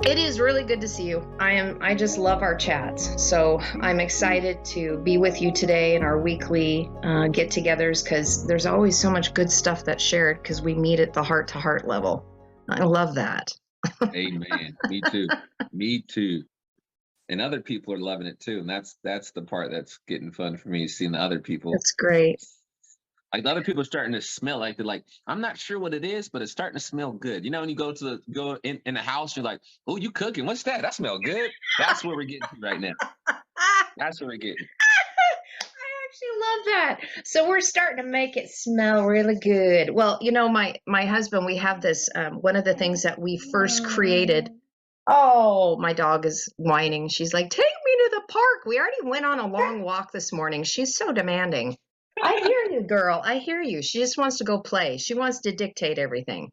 It is really good to see you. I just love our chats. So I'm excited to be with you today in our weekly get-togethers, because there's always so much good stuff that's shared because we meet at the heart-to-heart level. I love that. Amen. Me too. Me too. And other people are loving it too. And that's the part that's getting fun for me, seeing the other people. That's great. Like the other people are starting to smell like they're like, I'm not sure what it is, but it's starting to smell good. You know, when you go in the house, you're like, oh, you cooking? What's that? That smell good. That's where we're getting to right now. That's where we're getting. I actually love that. So we're starting to make it smell really good. Well, you know, my husband, we have this, one of the things that we first created. Oh, my dog is whining. She's like, take me to the park. We already went on a long walk this morning. She's so demanding. I hear you, girl. I hear you. She just wants to go play. She wants to dictate everything.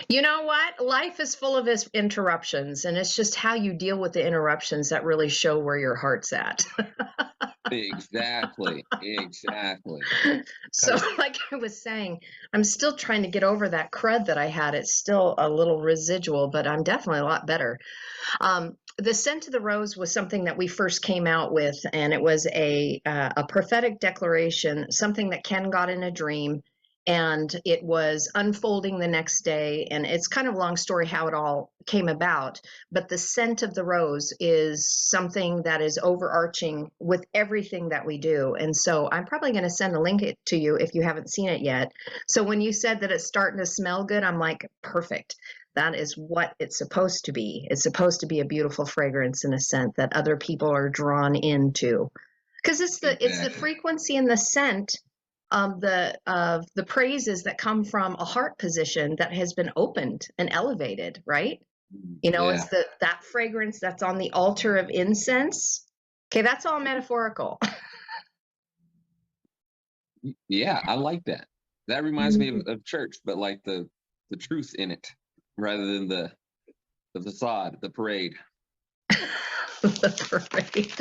You know what? Life is full of interruptions, and it's just how you deal with the interruptions that really show where your heart's at. Exactly. Exactly. So, like I was saying, I'm still trying to get over that crud that I had. It's still a little residual, but I'm definitely a lot better. The scent of the rose was something that we first came out with, and it was a prophetic declaration, something that Ken got in a dream, and it was unfolding the next day. And it's kind of a long story how it all came about, but the scent of the rose is something that is overarching with everything that we do. And so I'm probably going to send a link to you if you haven't seen it yet. So when you said that it's starting to smell good, I'm like, perfect. That is what it's supposed to be. It's supposed to be a beautiful fragrance and a scent that other people are drawn into, because it's the frequency and the scent of the praises that come from a heart position that has been opened and elevated, right? You know, it's that fragrance that's on the altar of incense. Okay, that's all metaphorical. Yeah, I like that. That reminds me of church, but like the truth in it, rather than the facade, the parade. The parade.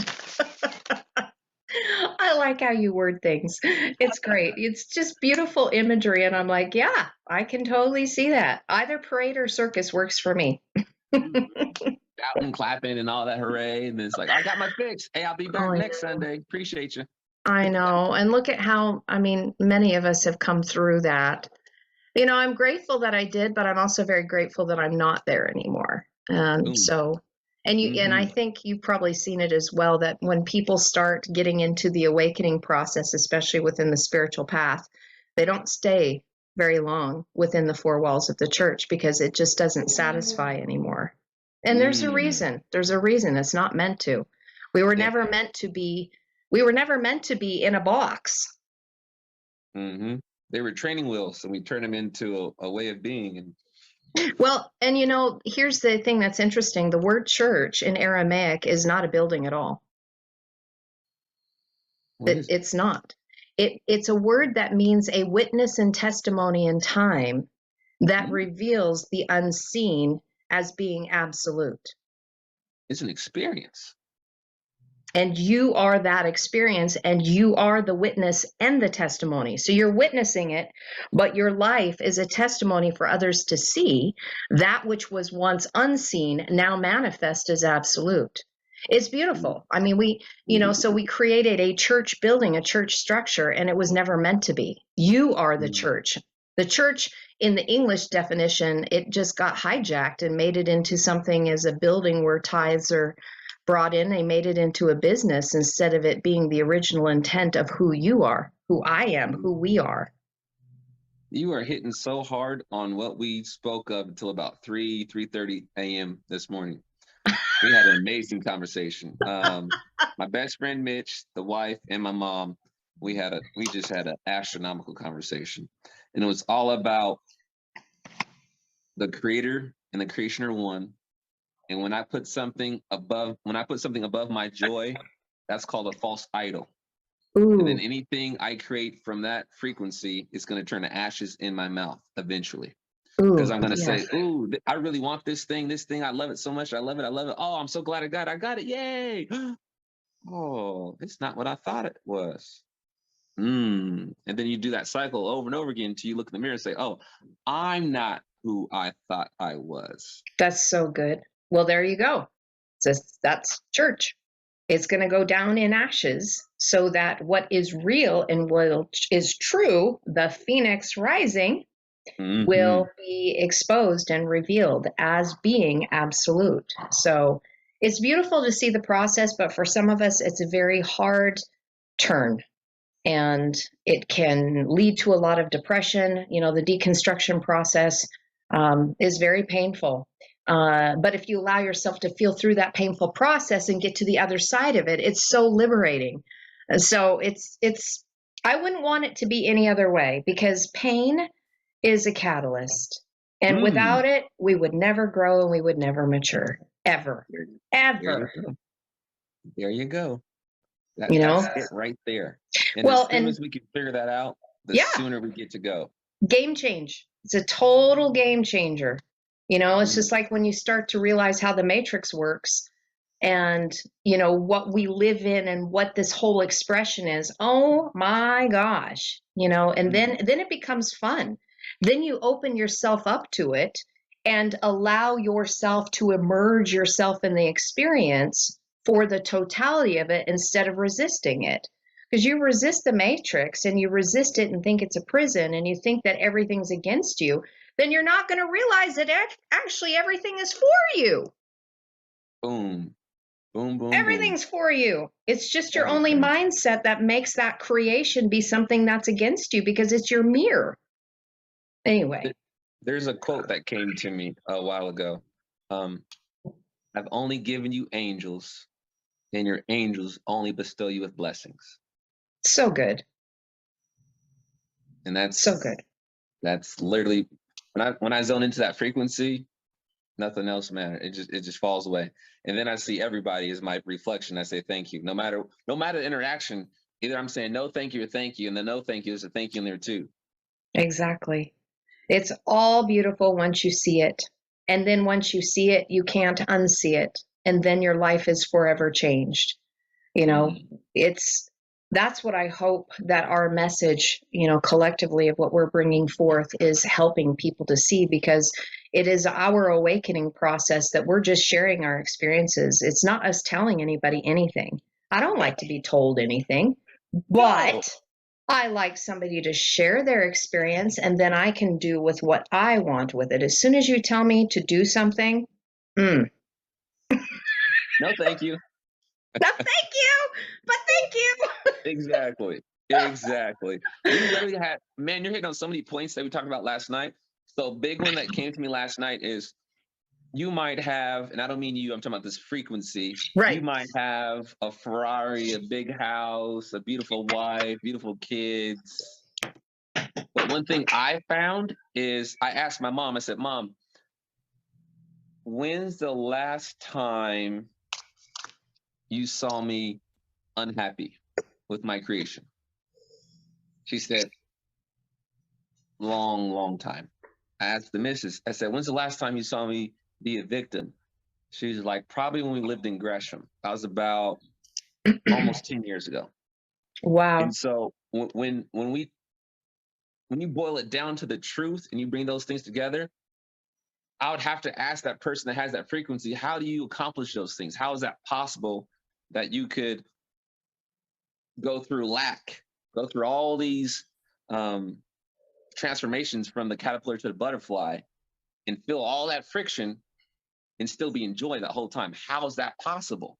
I like how you word things. It's great. It's just beautiful imagery. And I'm like, yeah, I can totally see that. Either parade or circus works for me. Shouting, clapping, and all that hooray. And it's like, I got my fix. Hey, I'll be back next Sunday. Appreciate you. I know. And look at how, I mean, many of us have come through that. You know, I'm grateful that I did, but I'm also very grateful that I'm not there anymore. And so, and and I think you've probably seen it as well, that when people start getting into the awakening process, especially within the spiritual path, they don't stay very long within the four walls of the church because it just doesn't satisfy anymore. And there's a reason. There's a reason. It's not meant to. We were never meant to be. We were never meant to be in a box. They were training wheels, and we turned them into a way of being. And well, and you know, here's the thing that's interesting. The word church in Aramaic is not a building at all. It's not. It's a word that means a witness and testimony in time that reveals the unseen as being absolute. It's an experience. And you are that experience, and you are the witness and the testimony. So you're witnessing it, but your life is a testimony for others to see. That which was once unseen now manifest as absolute. It's beautiful. I mean, so we created a church building, a church structure, and it was never meant to be. You are the church. The church, in the English definition, it just got hijacked and made it into something as a building where tithes are brought in. They made it into a business instead of it being the original intent of who you are, who I am, who we are. You are hitting so hard on what we spoke of until about 3:30 a.m. this morning. We had an amazing conversation. My best friend Mitch, the wife, and my mom, we just had an astronomical conversation, and it was all about the creator and the creation are one. And when I put something above my joy, that's called a false idol. Ooh. And then anything I create from that frequency is going to turn to ashes in my mouth eventually. Because I'm going to say, ooh, I really want this thing. I love it so much. I love it. Oh, I'm so glad I got it. Yay. Oh, it's not what I thought it was. And then you do that cycle over and over again until you look in the mirror and say, oh, I'm not who I thought I was. That's so good. Well, there you go. That's church. It's going to go down in ashes so that what is real and what is true, the phoenix rising, will be exposed and revealed as being absolute. So it's beautiful to see the process, but for some of us, it's a very hard turn. And it can lead to a lot of depression. You know, the deconstruction process is very painful. But if you allow yourself to feel through that painful process and get to the other side of it, it's so liberating. And so I wouldn't want it to be any other way, because pain is a catalyst. And without it, we would never grow and we would never mature. Ever. Ever. There you go. That's it right there. And well, as soon as we can figure that out, the sooner we get to go. Game change. It's a total game changer. You know, it's just like when you start to realize how the matrix works and, you know, what we live in and what this whole expression is. Oh my gosh, you know, and then it becomes fun. Then you open yourself up to it and allow yourself to immerse yourself in the experience for the totality of it instead of resisting it. Because you resist the matrix and you resist it and think it's a prison and you think that everything's against you, then you're not going to realize that actually everything is for you. Boom. Boom, boom, Everything's for you. It's just your only mindset that makes that creation be something that's against you, because it's your mirror. Anyway. There's a quote that came to me a while ago. I've only given you angels, and your angels only bestow you with blessings. So good. And that's so good. That's literally when I zone into that frequency, nothing else matters. It just falls away. And then I see everybody as my reflection. I say thank you. No matter the interaction, either I'm saying no thank you or thank you, and the no thank you is a thank you in there too. Exactly. It's all beautiful once you see it. And then once you see it, you can't unsee it. And then your life is forever changed. You know, that's what I hope that our message, you know, collectively of what we're bringing forth is helping people to see, because it is our awakening process that we're just sharing our experiences. It's not us telling anybody anything. I don't like to be told anything, but I like somebody to share their experience, and then I can do with what I want with it. As soon as you tell me to do something, no, thank you. No, thank you, but thank you. Exactly. We literally had, man, you're hitting on so many points that we talked about last night. So big one that came to me last night is you might have, and I don't mean you, I'm talking about this frequency. Right. You might have a Ferrari, a big house, a beautiful wife, beautiful kids. But one thing I found is I asked my mom, I said, Mom, when's the last time you saw me unhappy with my creation? She said, long time. I asked the missus, I said, when's the last time you saw me be a victim? She's like, probably when we lived in Gresham. That was about almost 10 years ago. Wow. And so when you boil it down to the truth and you bring those things together, I would have to ask that person that has that frequency, how do you accomplish those things? How is that possible that you could go through lack, go through all these transformations from the caterpillar to the butterfly and feel all that friction and still be enjoying that whole time? How is that possible?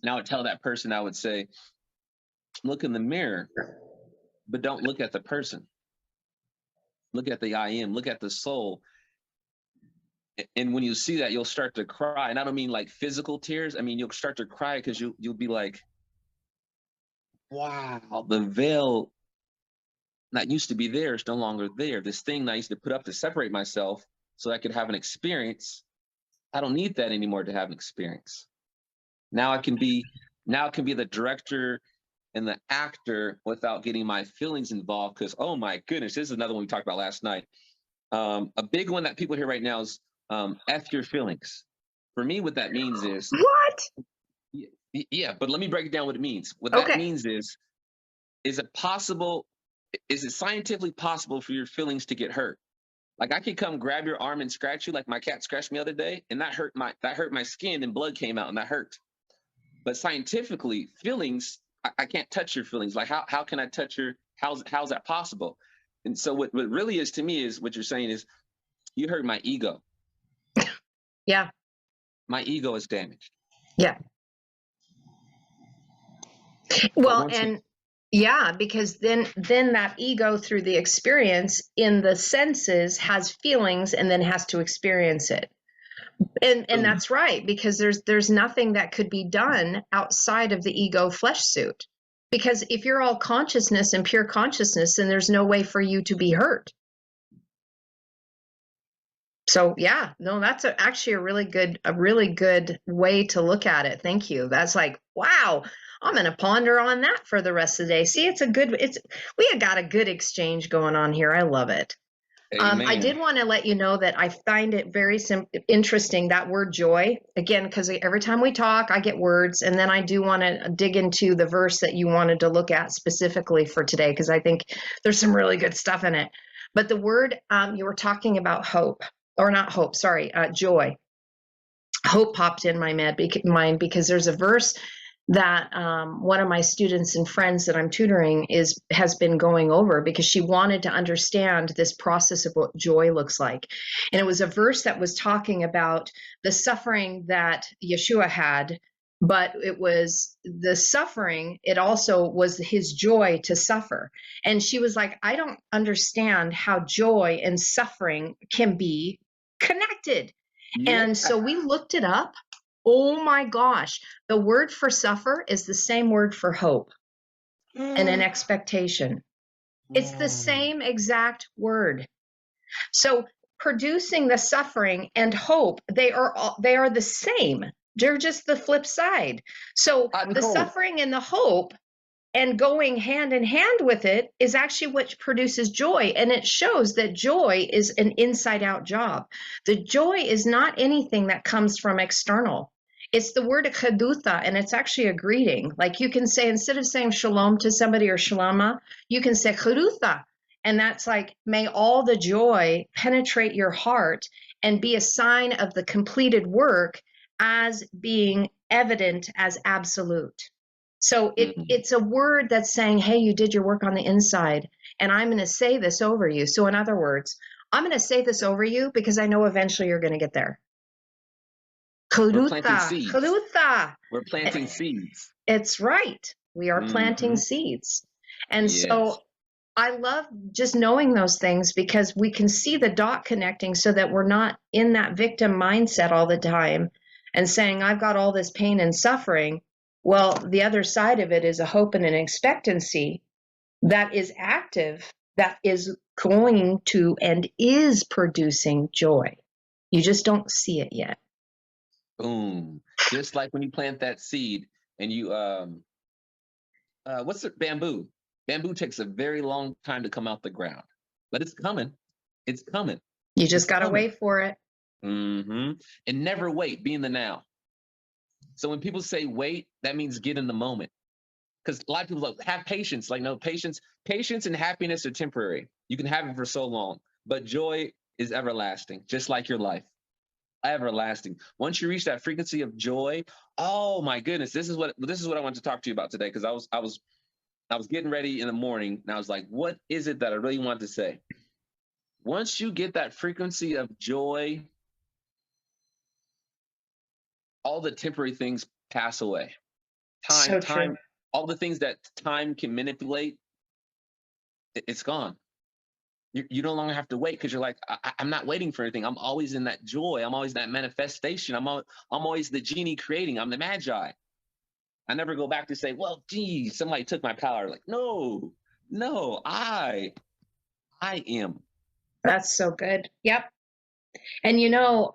Now I would tell that person, I would say, look in the mirror, but don't look at the person. Look at the I am, look at the soul. And when you see that, you'll start to cry. And I don't mean like physical tears. I mean, you'll start to cry because you'll be like, wow, the veil that used to be there is no longer there. This thing that I used to put up to separate myself so I could have an experience, I don't need that anymore to have an experience. Now it can be the director and the actor without getting my feelings involved, because, oh my goodness, this is another one we talked about last night. A big one that people hear right now is F your feelings. For me, what that means is... What? Yeah, but let me break it down what it means. What that means is it scientifically possible for your feelings to get hurt? Like I could come grab your arm and scratch you, like my cat scratched me the other day, and that hurt my skin, and blood came out, and that hurt. But scientifically, feelings, I can't touch your feelings. Like how can I touch your, how's that possible? And so what really is to me is what you're saying is you hurt my ego. Yeah. My ego is damaged. Yeah. Well, and yeah, because then that ego through the experience in the senses has feelings and then has to experience it. And that's right, because there's nothing that could be done outside of the ego flesh suit. Because if you're all consciousness and pure consciousness, then there's no way for you to be hurt. So yeah, no, that's actually a really good way to look at it. Thank you. That's like, wow, I'm going to ponder on that for the rest of the day. See, we have got a good exchange going on here. I love it. I did want to let you know that I find it very interesting, that word joy, again, because every time we talk, I get words, and then I do want to dig into the verse that you wanted to look at specifically for today, because I think there's some really good stuff in it. But the word, you were talking about hope, or not hope, sorry, joy. Hope popped in my mind because there's a verse that one of my students and friends that I'm tutoring has been going over, because she wanted to understand this process of what joy looks like. And it was a verse that was talking about the suffering that Yeshua had, but it was the suffering, it also was his joy to suffer. And she was like, I don't understand how joy and suffering can be connected. Yeah. And so we looked it up. Oh my gosh. The word for suffer is the same word for hope and an expectation. It's the same exact word. So producing the suffering and hope, they are the same. They're just the flip side. So the suffering and the hope, and going hand in hand with it, is actually what produces joy. And it shows that joy is an inside out job. The joy is not anything that comes from external. It's the word Chedutha, and it's actually a greeting. Like you can say, instead of saying shalom to somebody or shalama, you can say Chedutha. And that's like, may all the joy penetrate your heart and be a sign of the completed work as being evident as absolute. So it's a word that's saying, hey, you did your work on the inside, and I'm going to say this over you. So in other words, I'm going to say this over you because I know eventually you're going to get there. We're planting seeds. We're planting seeds. It's right. We are planting seeds. And so I love just knowing those things, because we can see the dot connecting so that we're not in that victim mindset all the time and saying, I've got all this pain and suffering. Well, the other side of it is a hope and an expectancy that is active, that is going to and is producing joy. You just don't see it yet. Boom. Just like when you plant that seed and you, what's it? Bamboo. Bamboo takes a very long time to come out the ground, but it's coming. It's coming. You just got to wait for it. And never wait. Be in the now. So when people say wait, that means get in the moment. Because a lot of people have patience. Like, no, patience and happiness are temporary. You can have it for so long, but joy is everlasting, just like your life. Everlasting. Once you reach that frequency of joy, oh my goodness, this is what I want to talk to you about today. Because I was getting ready in the morning, and I was like, what is it that I really want to say? Once you get that frequency of joy, all the temporary things pass away. Time, all the things that time can manipulate, it's gone. You no longer have to wait, because you're like, I'm not waiting for anything. I'm always in that joy. I'm always that manifestation. I'm always the genie creating. I'm the magi. I never go back to say, well, geez, somebody took my power. Like, no, I am. That's so good. Yep. And,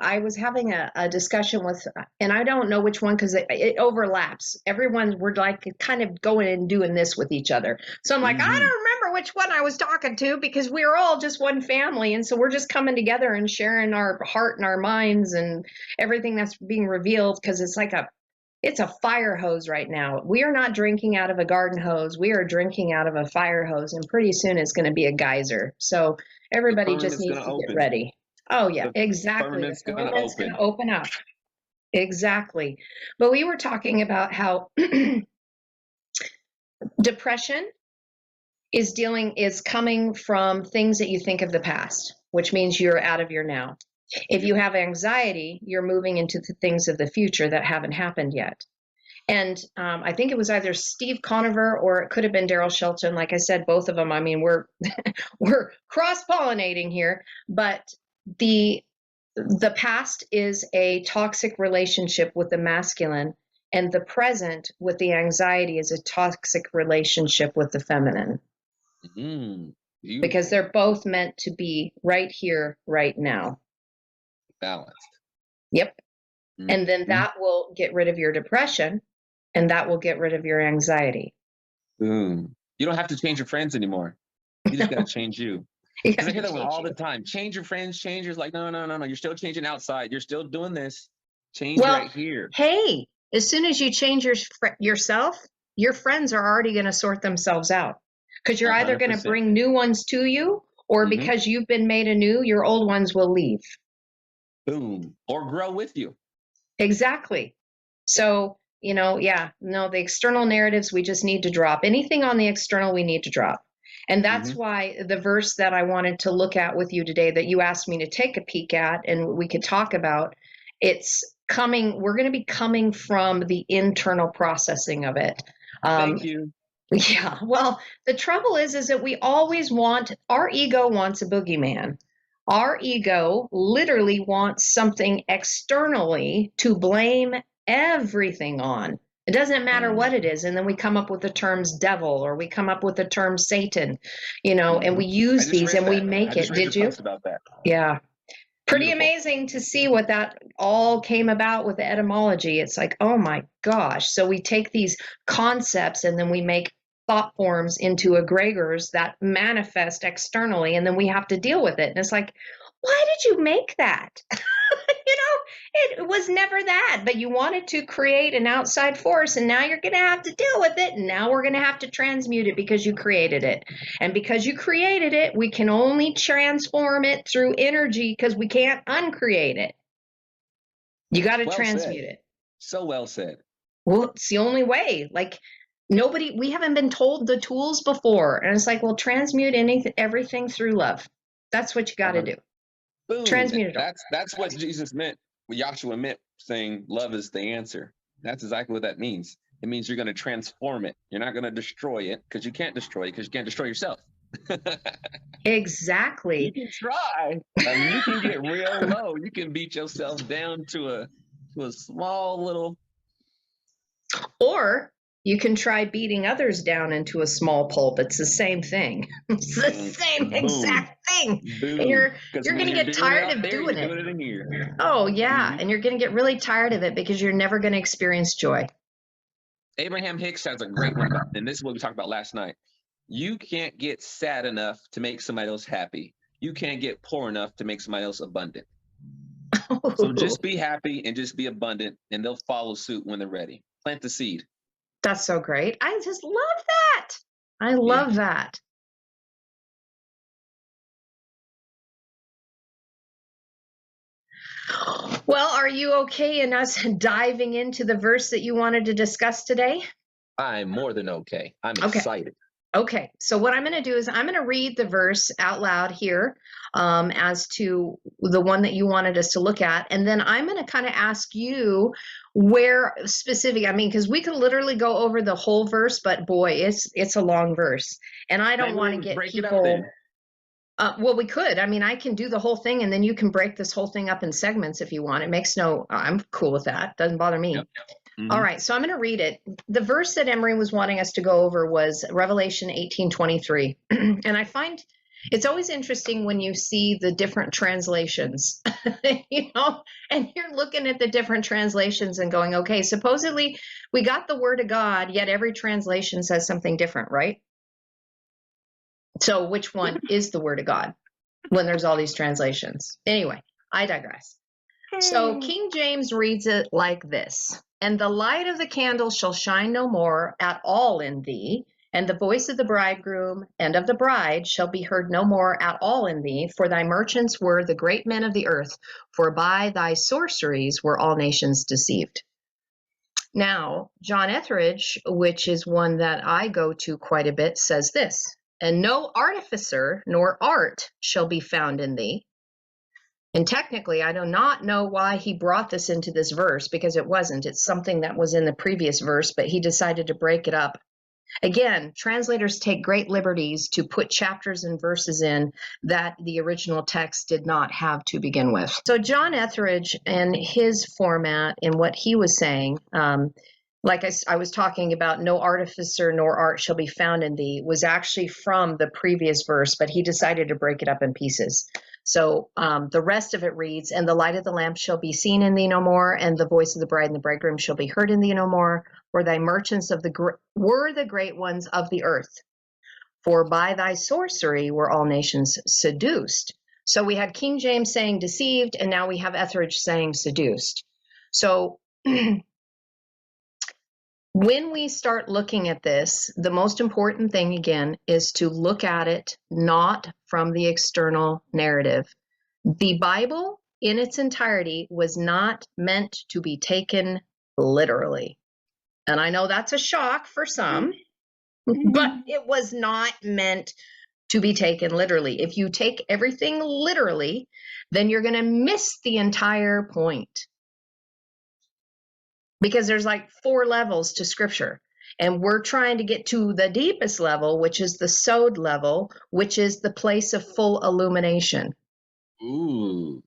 I was having a discussion with, and I don't know which one, because it overlaps. We're like kind of going and doing this with each other. So I'm like, I don't remember which one I was talking to, because we're all just one family. And so we're just coming together and sharing our heart and our minds and everything that's being revealed, because it's like It's a fire hose right now. We are not drinking out of a garden hose. We are drinking out of a fire hose, and pretty soon it's going to be a geyser. So The everybody just firmament's needs going to to get open. ready. Oh, yeah, The exactly. The firmament's going to firmament's going open. to open up. Exactly. But we were talking about how depression is coming from things that you think of the past, which means you're out of your now. If you have anxiety, you're moving into the things of the future that haven't happened yet. And I think it was either Steve Conover or it could have been Daryl Shelton. Like I said, both of them. I mean, we're we're cross-pollinating here, but the past is a toxic relationship with the masculine, and the present with the anxiety is a toxic relationship with the feminine. Because they're both meant to be right here, right now. Balanced. Yep. And then that will get rid of your depression, and that will get rid of your anxiety. Boom. You don't have to change your friends anymore. You just got to change you. Because I hear that one all the time. Change your friends, change yours. Like, no. You're still changing outside. You're still doing this. Change right here. Hey, as soon as you change yourself, your friends are already going to sort themselves out. Because you're either going to bring new ones to you, or because you've been made anew, your old ones will leave. Boom. Or grow with you. Exactly. So, the external narratives we just need to drop. Anything on the external we need to drop. And that's why the verse that I wanted to look at with you today, that you asked me to take a peek at and we could talk about, we're going to be coming from the internal processing of it. Thank you. Yeah. Well, the trouble is that we always our ego wants a boogeyman. Our ego literally wants something externally to blame everything on. It doesn't matter what it is. And then we come up with the terms devil, or we come up with the term Satan, and we use these and we make it. Did you? About that. Yeah. Pretty amazing to see what that all came about with the etymology. It's like, oh my gosh. So we take these concepts and then we make thought forms into egregors that manifest externally, and then we have to deal with it. And it's like, why did you make that? It was never that, but you wanted to create an outside force, and now you're going to have to deal with it. And now we're going to have to transmute it because you created it. And because you created it, we can only transform it through energy, because we can't uncreate it. You got to transmute it. So well said. Well, it's the only way. Like, we haven't been told the tools before. And it's like, well, transmute everything through love. That's what you got to do. Boom. Transmute it. That's what Jesus meant. What Yahshua meant, saying love is the answer. That's exactly what that means. It means you're going to transform it. You're not going to destroy it, because you can't destroy it, because you can't destroy yourself. Exactly. You can try. I mean, you can get real low. You can beat yourself down to a small little. Or you can try beating others down into a small pulp. It's the same thing. It's the same exact thing. Boom. And you're going to get tired of doing it. Doing it in here. Oh, yeah. And you're going to get really tired of it, because you're never going to experience joy. Abraham Hicks has a great one about, and this is what we talked about last night. You can't get sad enough to make somebody else happy. You can't get poor enough to make somebody else abundant. So just be happy and just be abundant, and they'll follow suit when they're ready. Plant the seed. That's so great. I just love that. I love that. Well, are you okay in us diving into the verse that you wanted to discuss today? I'm more than okay. I'm excited. Okay, so what I'm going to do is I'm going to read the verse out loud here as to the one that you wanted us to look at. And then I'm going to kind of ask you where specific, because we could literally go over the whole verse, but boy, it's a long verse. And I don't want to get people. Well, we could. I can do the whole thing, and then you can break this whole thing up in segments if you want. I'm cool with that. Doesn't bother me. Yep. All right, so I'm going to read it. The verse that Emery was wanting us to go over was Revelation 18:23. And I find it's always interesting when you see the different translations, and you're looking at the different translations and going, okay, supposedly we got the word of God, yet every translation says something different, right? So which one is the word of God when there's all these translations? Anyway, I digress. So King James reads it like this: "And the light of the candle shall shine no more at all in thee, and the voice of the bridegroom and of the bride shall be heard no more at all in thee, for thy merchants were the great men of the earth, for by thy sorceries were all nations deceived." Now, John Etheridge, which is one that I go to quite a bit, says this: "And no artificer nor art shall be found in thee." And technically, I do not know why he brought this into this verse, because it wasn't. It's something that was in the previous verse, but he decided to break it up. Again, translators take great liberties to put chapters and verses in that the original text did not have to begin with. So John Etheridge and his format and what he was saying, like I was talking about, "No artificer nor art shall be found in thee," was actually from the previous verse, but he decided to break it up in pieces. So the rest of it reads, "And the light of the lamp shall be seen in thee no more, and the voice of the bride and the bridegroom shall be heard in thee no more, for thy merchants were the great ones of the earth. For by thy sorcery were all nations seduced." So we had King James saying deceived, and now we have Etheridge saying seduced. So when we start looking at this, the most important thing, again, is to look at it not from the external narrative. The Bible in its entirety was not meant to be taken literally. And I know that's a shock for some, but it was not meant to be taken literally. If you take everything literally, then you're going to miss the entire point. Because there's like 4 levels to scripture. And we're trying to get to the deepest level, which is the sod level, which is the place of full illumination. Ooh,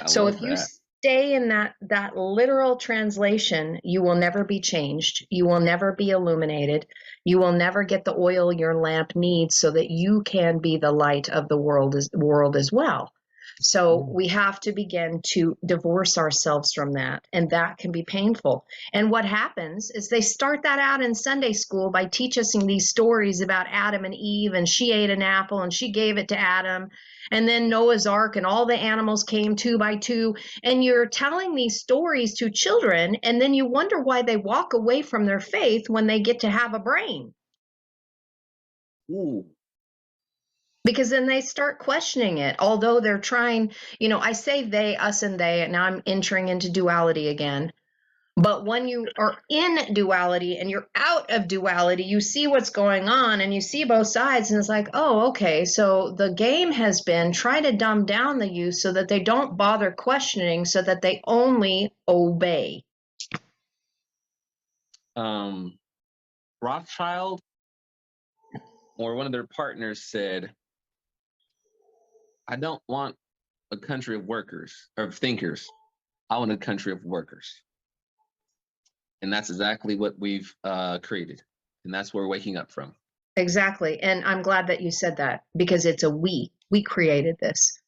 So if you stay in that literal translation, you will never be changed. You will never be illuminated. You will never get the oil your lamp needs so that you can be the light of the world as well. So we have to begin to divorce ourselves from that, and that can be painful. And what happens is they start that out in Sunday school by teaching us these stories about Adam and Eve, and she ate an apple and she gave it to Adam, and then Noah's Ark and all the animals came 2 by 2, and you're telling these stories to children, and then you wonder why they walk away from their faith when they get to have a brain. Ooh. Because then they start questioning it, although they're trying, I say they, us, and they, and now I'm entering into duality again. But when you are in duality and you're out of duality, you see what's going on and you see both sides, and it's like, oh, okay, so the game has been try to dumb down the youth so that they don't bother questioning, so that they only obey. Rothschild or one of their partners said, "I don't want a country of workers or of thinkers. I want a country of workers." And that's exactly what we've created. And that's where we're waking up from. Exactly. And I'm glad that you said that, because it's a we. We created this.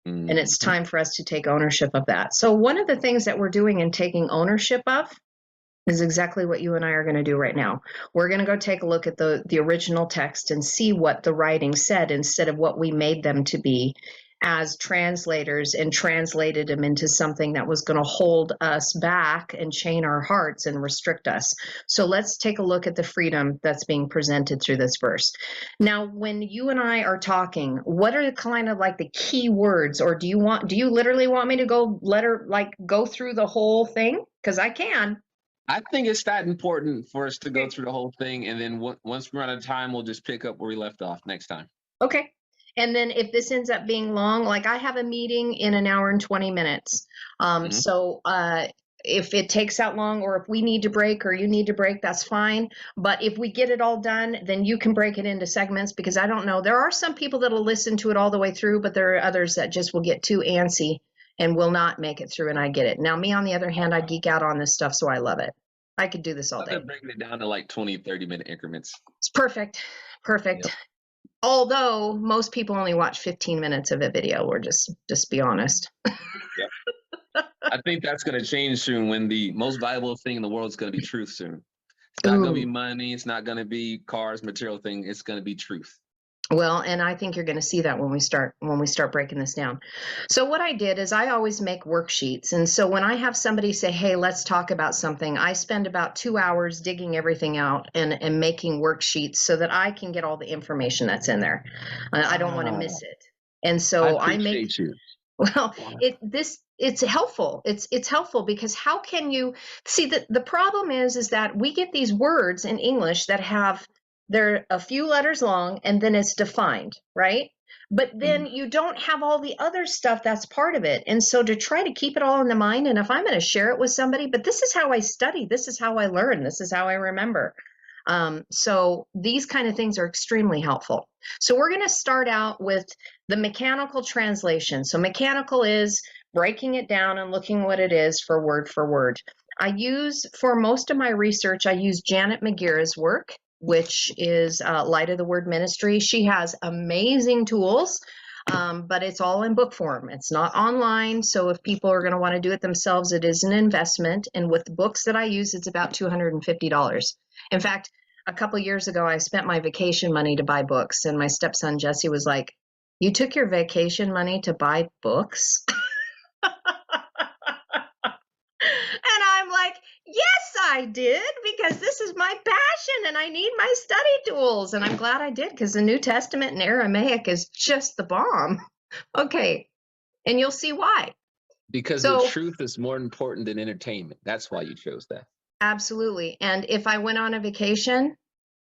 And it's time for us to take ownership of that. So one of the things that we're doing and taking ownership of is exactly what you and I are going to do right now. We're going to go take a look at the original text and see what the writing said instead of what we made them to be as translators, and translated them into something that was going to hold us back and chain our hearts and restrict us. So let's take a look at the freedom that's being presented through this verse. Now, when you and I are talking, what are kind of like the key words, or do you literally want me to go through the whole thing? Because I can. I think it's that important for us to go through the whole thing, and then once we're out of time, we'll just pick up where we left off next time. Okay. And then if this ends up being long, like I have a meeting in an hour and 20 minutes. So if it takes that long, or if we need to break or you need to break, that's fine. But if we get it all done, then you can break it into segments, because I don't know. There are some people that will listen to it all the way through, but there are others that just will get too antsy and will not make it through, and I get it. Now, me, on the other hand, I geek out on this stuff, so I love it. I could do this all day. Breaking it down to like 20, 30-minute increments. It's perfect. Perfect. Yep. Although most people only watch 15 minutes of a video, or just be honest. Yep. I think that's going to change soon, when the most valuable thing in the world is going to be truth soon. It's not going to be money. It's not going to be cars, material thing. It's going to be truth. Well, and I think you're going to see that when we start breaking this down. So what I did is I always make worksheets. And so when I have somebody say, "Hey, let's talk about something," I spend about 2 hours digging everything out and making worksheets so that I can get all the information that's in there. I don't want to miss it. And I so I make appreciate you. well, Wow. it's helpful. It's helpful because how can you see the problem is that we get these words in English that they're a few letters long and then it's defined, right? But then you don't have all the other stuff that's part of it. And so to try to keep it all in the mind, and if I'm going to share it with somebody, but this is how I study, this is how I learn, this is how I remember. So these kind of things are extremely helpful. So we're going to start out with the mechanical translation. So mechanical is breaking it down and looking what it is for word. For most of my research, I use Janet McGear's work, which is Light of the Word Ministry. She has amazing tools, but it's all in book form. It's not online. So if people are going to want to do it themselves, it is an investment. And with the books that I use, it's about $250. In fact, a couple years ago, I spent my vacation money to buy books. And my stepson, Jesse, was like, "You took your vacation money to buy books?" And I'm like, "Yes, I did, because this is my passion and I need my study tools." And I'm glad I did, because the New Testament in Aramaic is just the bomb. Okay, and you'll see why. Because the truth is more important than entertainment. That's why you chose that. Absolutely. And if I went on a vacation,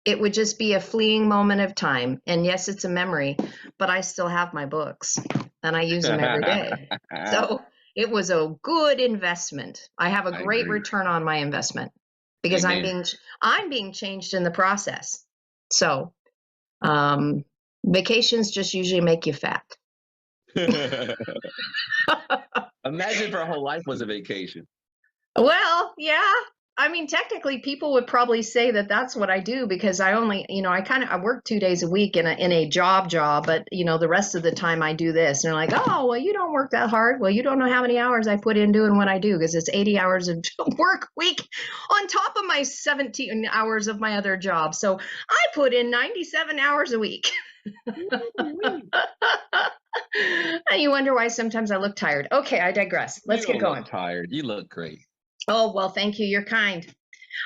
it would just be a fleeting moment of time. And yes, it's a memory, but I still have my books and I use them every day. So it was a good investment. I have a great return on my investment because I'm being changed in the process. So vacations just usually make you fat. Imagine if our whole life was a vacation. Well, yeah. I mean, technically, people would probably say that that's what I do, because I only, I work 2 days a week in a job, but the rest of the time I do this. And they're like, "Oh, well, you don't work that hard." Well, you don't know how many hours I put in doing what I do, because it's 80 hours of work week on top of my 17 hours of my other job. So I put in 97 hours a week. And you wonder why sometimes I look tired. Okay, I digress. Let's get going. You look tired. You look great. Oh, well, thank you. You're kind.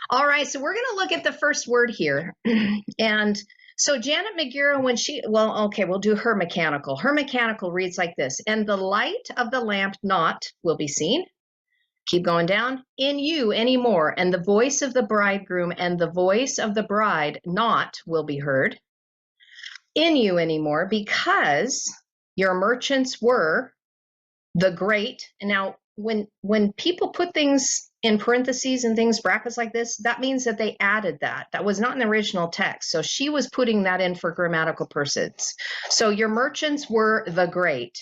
All right, so we're going to look at the first word here. And so Janet McGear, we'll do her mechanical. Her mechanical reads like this: "And the light of the lamp not will be seen." Keep going down. "In you anymore, and the voice of the bridegroom and the voice of the bride not will be heard. In you anymore, because your merchants were the great." And now, when people put things in parentheses and things, brackets like this, that means that they added that. That was not in the original text. So she was putting that in for grammatical purposes. So your merchants were the great.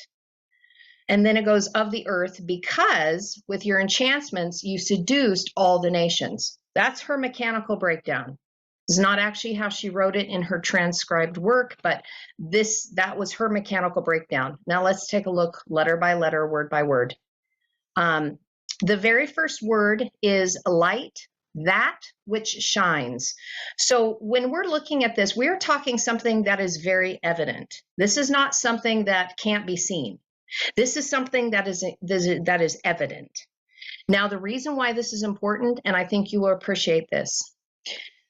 And then it goes, "of the earth, because with your enchantments you seduced all the nations." That's her mechanical breakdown. It's not actually how she wrote it in her transcribed work, but that was her mechanical breakdown. Now let's take a look letter by letter, word by word. The very first word is light, that which shines. So when we're looking at this, we're talking something that is very evident. This is not something that can't be seen. This is something that is evident. Now, the reason why this is important, and I think you will appreciate this,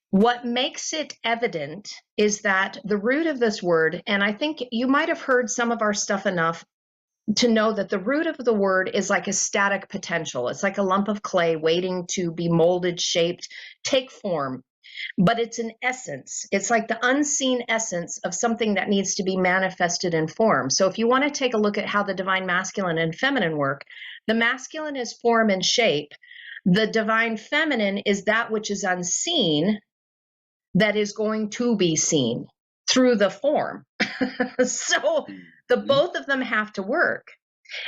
what makes it evident is that the root of this word, and I think you might have heard some of our stuff enough to know that the root of the word is like a static potential. It's like a lump of clay waiting to be molded, shaped, take form. But it's an essence. It's like the unseen essence of something that needs to be manifested in form. So if you want to take a look at how the divine masculine and feminine work, the masculine is form and shape. The divine feminine is that which is unseen that is going to be seen through the form. So both of them have to work.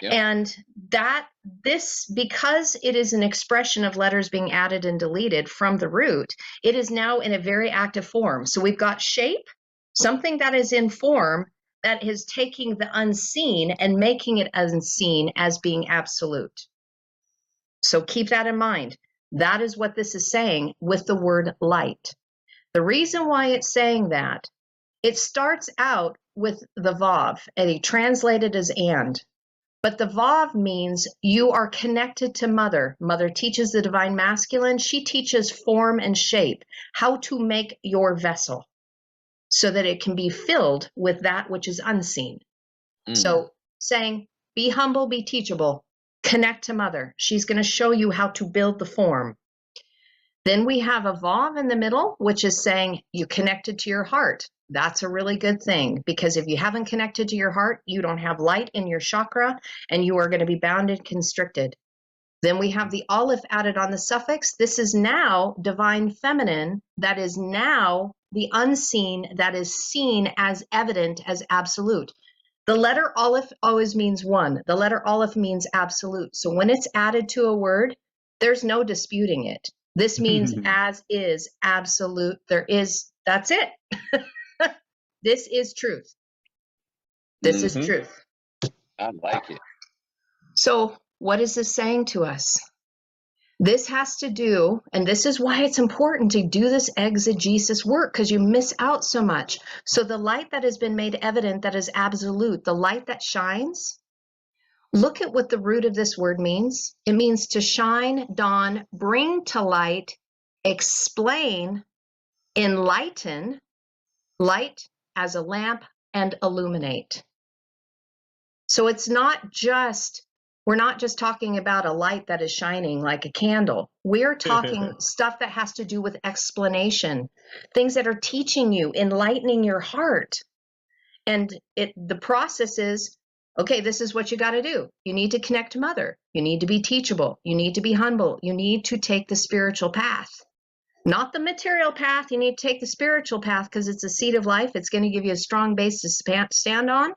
Yep. And because it is an expression of letters being added and deleted from the root, it is now in a very active form. So we've got shape, something that is in form, that is taking the unseen and making it unseen as being absolute. So keep that in mind. That is what this is saying with the word light. The reason why it's saying that It starts out with the vav, and he translated as and. But the vav means you are connected to mother. Mother teaches the divine masculine. She teaches form and shape, how to make your vessel so that it can be filled with that which is unseen. So saying, be humble, be teachable, connect to mother. She's going to show you how to build the form. Then we have a vav in the middle, which is saying you connected to your heart. That's a really good thing, because if you haven't connected to your heart, you don't have light in your chakra, and you are going to be bound and constricted. Then we have the aleph added on the suffix. This is now divine feminine. That is now the unseen that is seen as evident as absolute. The letter aleph always means one. The letter aleph means absolute. So when it's added to a word, there's no disputing it. This means as is, absolute. There is, that's it. This is truth. This is truth. I like it. So what is this saying to us? This has to do, and this is why it's important to do this exegesis work, because you miss out so much. So the light that has been made evident, that is absolute, the light that shines, look at what the root of this word means. It means to shine, dawn, bring to light, explain, enlighten, light as a lamp, and illuminate. So it's not just, we're not just talking about a light that is shining like a candle. We're talking stuff that has to do with explanation, things that are teaching you, enlightening your heart. And the process is, okay, this is what you got to do. You need to connect to mother. You need to be teachable. You need to be humble. You need to take the spiritual path, not the material path. You need to take the spiritual path because it's a seed of life. It's going to give you a strong base to stand on.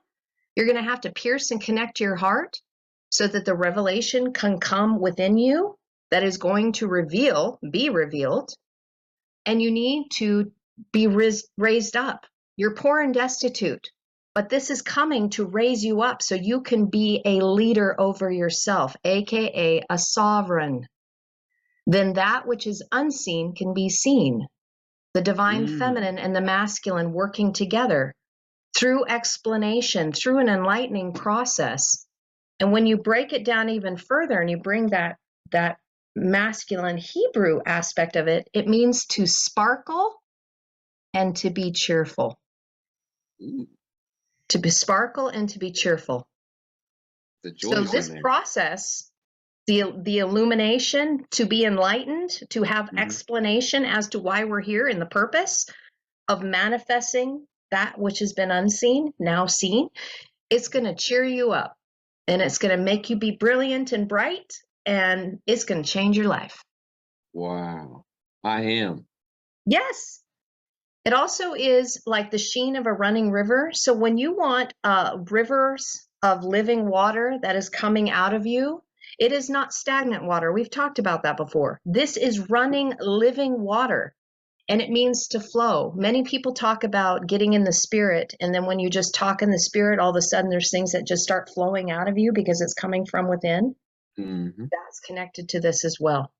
You're going to have to pierce and connect to your heart so that the revelation can come within you that is going to be revealed. And you need to be raised up. You're poor and destitute, but this is coming to raise you up so you can be a leader over yourself, aka a sovereign. Then that which is unseen can be seen. The divine feminine and the masculine working together through explanation, through an enlightening process. And when you break it down even further and you bring that masculine Hebrew aspect of it, it means to sparkle and to be cheerful. To be sparkle and to be cheerful. So this process, the illumination, to be enlightened, to have explanation as to why we're here and the purpose of manifesting that which has been unseen, now seen, it's going to cheer you up and it's going to make you be brilliant and bright and it's going to change your life. Wow. I am. Yes. It also is like the sheen of a running river. So when you want rivers of living water that is coming out of you, it is not stagnant water. We've talked about that before. This is running, living water. And it means to flow. Many people talk about getting in the spirit. And then when you just talk in the spirit, all of a sudden there's things that just start flowing out of you because it's coming from within. That's connected to this as well.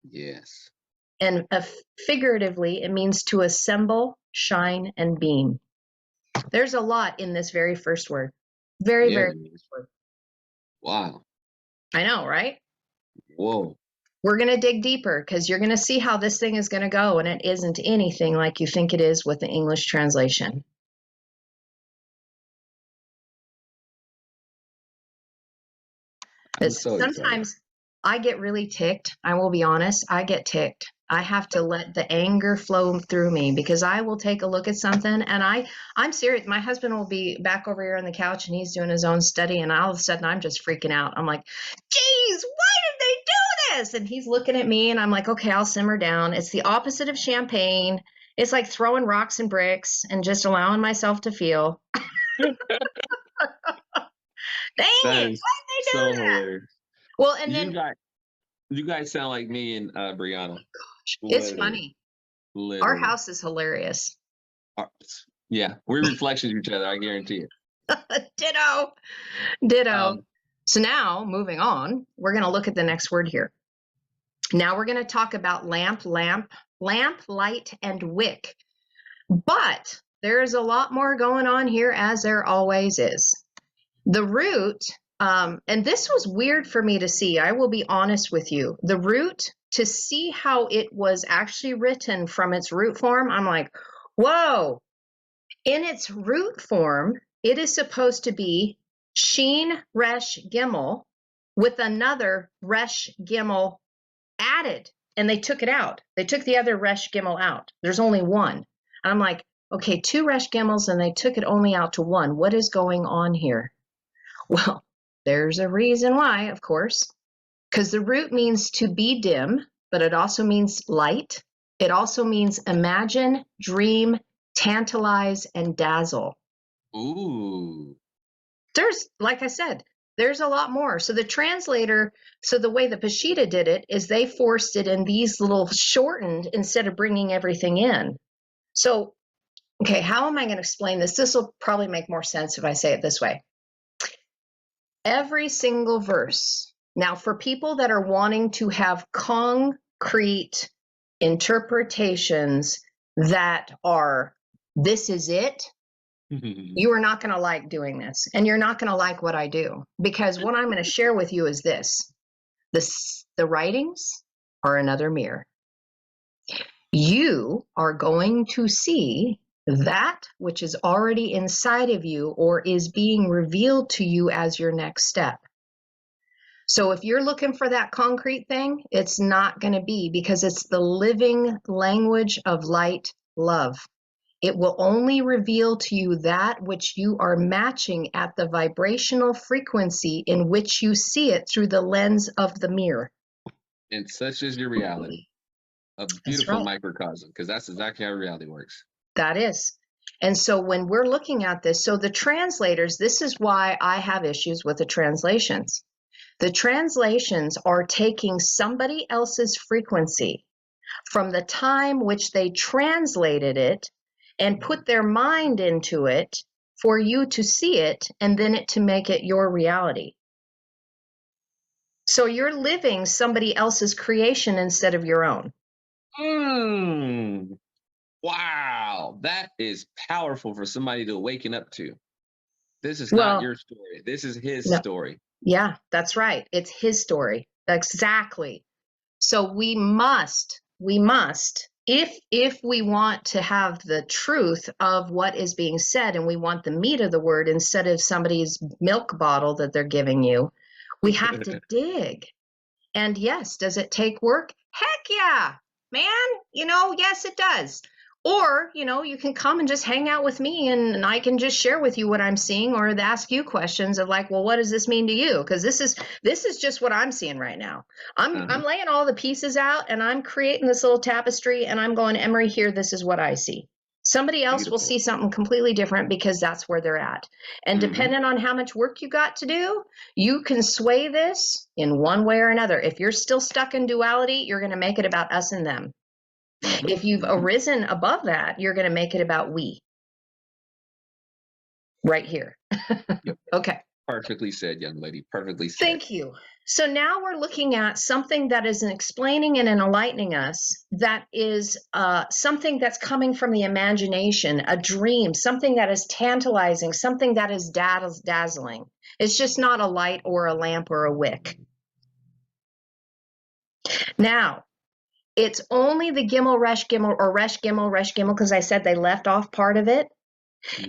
Yes. And figuratively, it means to assemble, shine, and beam. There's a lot in this very first word. Very first word. Wow. I know, right? Whoa. We're going to dig deeper because you're going to see how this thing is going to go, and it isn't anything like you think it is with the English translation. Sometimes I get really ticked. I will be honest. I get ticked. I have to let the anger flow through me because I will take a look at something and I'm serious. My husband will be back over here on the couch and he's doing his own study and all of a sudden I'm just freaking out. I'm like, geez, why did they do this? And he's looking at me and I'm like, okay, I'll simmer down. It's the opposite of champagne. It's like throwing rocks and bricks and just allowing myself to feel. Dang it, why did they do that? Hilarious. Well, and then you guys sound like me and Brianna. Oh gosh, it's funny. Literally. Our house is hilarious. Yeah, we're reflections of each other, I guarantee it. Ditto. So now, moving on, we're going to look at the next word here. Now we're going to talk about lamp, light, and wick. But there is a lot more going on here, as there always is. The root, and this was weird for me to see, I will be honest with you. The root, to see how it was actually written from its root form, I'm like, whoa. In its root form, it is supposed to be Sheen Resh Gimel with another Resh Gimel added, and they took it out. They took the other Resh Gimel out. There's only one. And I'm like, okay, 2 Resh Gimels, and they took it only out to 1. What is going on here? Well, there's a reason why, of course, because the root means to be dim, but it also means light. It also means imagine, dream, tantalize, and dazzle. Ooh. There's, like I said, there's a lot more. So the translator, so the way the Peshitta did it is they forced it in these little shortened instead of bringing everything in. So, okay, how am I going to explain this? This will probably make more sense if I say it this way. Every single verse. Now, for people that are wanting to have concrete interpretations that are, this is it, you are not going to like doing this. And you're not going to like what I do. Because what I'm going to share with you is this. The writings are another mirror. You are going to see that which is already inside of you or is being revealed to you as your next step. So if you're looking for that concrete thing, it's not going to be, because it's the living language of light, love. It will only reveal to you that which you are matching at the vibrational frequency in which you see it through the lens of the mirror. And such is your reality. A beautiful microcosm, because that's exactly how reality works. That is. And so when we're looking at this, so the translators, this is why I have issues with the translations. The translations are taking somebody else's frequency from the time which they translated it and put their mind into it for you to see it and then it to make it your reality. So you're living somebody else's creation instead of your own. Wow, that is powerful for somebody to waken up to. This is not your story. This is his story. Yeah, that's right. It's his story. Exactly. So we must, if we want to have the truth of what is being said and we want the meat of the word instead of somebody's milk bottle that they're giving you, we have to dig. And yes, does it take work? Heck yeah, man. Yes, it does. Or, you can come and just hang out with me and I can just share with you what I'm seeing or ask you questions of like, well, what does this mean to you? Because this is just what I'm seeing right now. I'm laying all the pieces out and I'm creating this little tapestry and I'm going, Emery, here, this is what I see. Somebody else will see something completely different because that's where they're at. And depending on how much work you got to do, you can sway this in one way or another. If you're still stuck in duality, you're going to make it about us and them. If you've arisen above that, you're going to make it about we. Right here. Yep. Okay. Perfectly said, young lady. Perfectly said. Thank you. So now we're looking at something that is explaining and enlightening us, that is something that's coming from the imagination, a dream, something that is tantalizing, something that is dazzling. It's just not a light or a lamp or a wick. Now, it's only the Gimel, Resh Gimel, or Resh Gimel, because I said they left off part of it,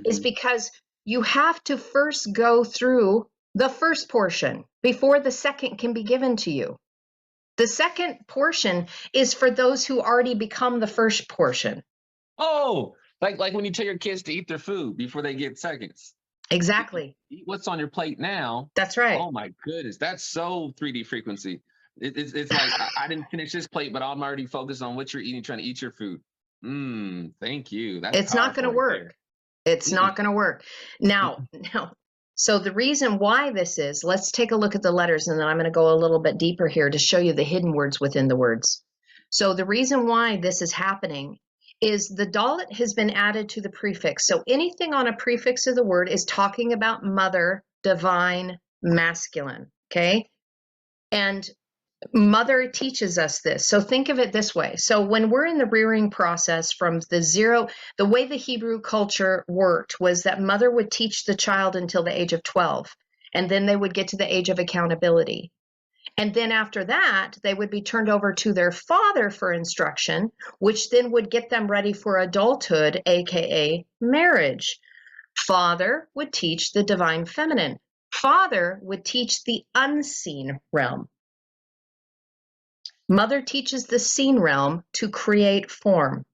is because you have to first go through the first portion before the second can be given to you. The second portion is for those who already become the first portion. Oh, like when you tell your kids to eat their food before they get seconds. Exactly. Eat what's on your plate now. That's right. Oh my goodness, that's so 3D frequency. It's like I didn't finish this plate, but I'm already focused on what you're eating, trying to eat your food. Thank you. It's not going to work. It's not going to work. Now, so the reason why this is, let's take a look at the letters, and then I'm going to go a little bit deeper here to show you the hidden words within the words. So the reason why this is happening is the dalet has been added to the prefix. So anything on a prefix of the word is talking about mother, divine, masculine, okay? And Mother teaches us this. So think of it this way. So when we're in the rearing process from the zero, the way the Hebrew culture worked was that mother would teach the child until the age of 12, and then they would get to the age of accountability. And then after that, they would be turned over to their father for instruction, which then would get them ready for adulthood, aka marriage. Father would teach the divine feminine. Father would teach the unseen realm. Mother teaches the seen realm to create form.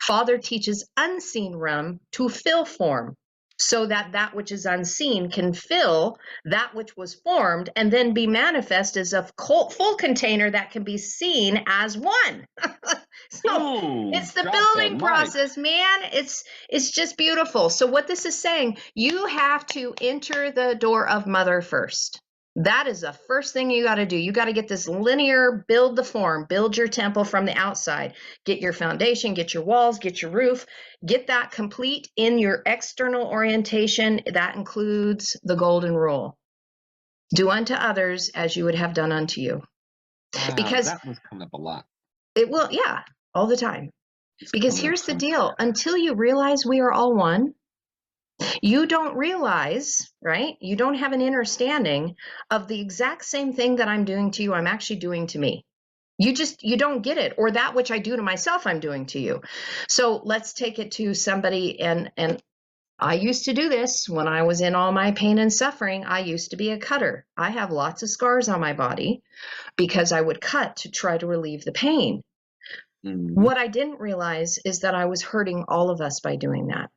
Father teaches unseen realm to fill form, so that that which is unseen can fill that which was formed and then be manifest as a full container that can be seen as one. So it's the building process, man. It's just beautiful. So what this is saying, you have to enter the door of mother first. That is the first thing you got to do. You got to get this linear, build the form, build your temple from the outside, get your foundation, get your walls, get your roof, get that complete in your external orientation. That includes the golden rule. Do unto others as you would have done unto you. Because that one's coming up a lot. It will, yeah, all the time. Because here's the deal. Until you realize we are all one, you don't realize, right? You don't have an understanding of the exact same thing that I'm doing to you, I'm actually doing to me. You don't get it, or that which I do to myself, I'm doing to you. So let's take it to somebody, and I used to do this when I was in all my pain and suffering. I used to be a cutter. I have lots of scars on my body because I would cut to try to relieve the pain. Mm-hmm. What I didn't realize is that I was hurting all of us by doing that.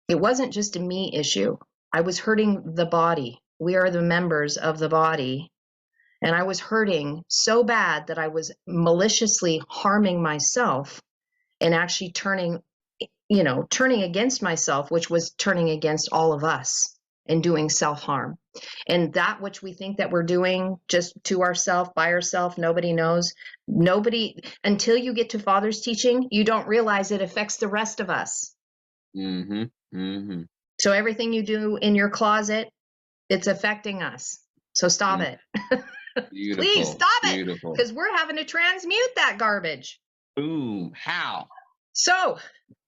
It wasn't just a me issue. I was hurting the body. We are the members of the body. And I was hurting so bad that I was maliciously harming myself and actually turning against myself, which was turning against all of us and doing self-harm. And that which we think that we're doing just to ourselves, by ourselves, nobody knows. Until you get to Father's teaching, you don't realize it affects the rest of us. Mm-hmm. Mm-hmm. So everything you do in your closet, it's affecting us. So stop it. Please stop it, because we're having to transmute that garbage. Boom. How? So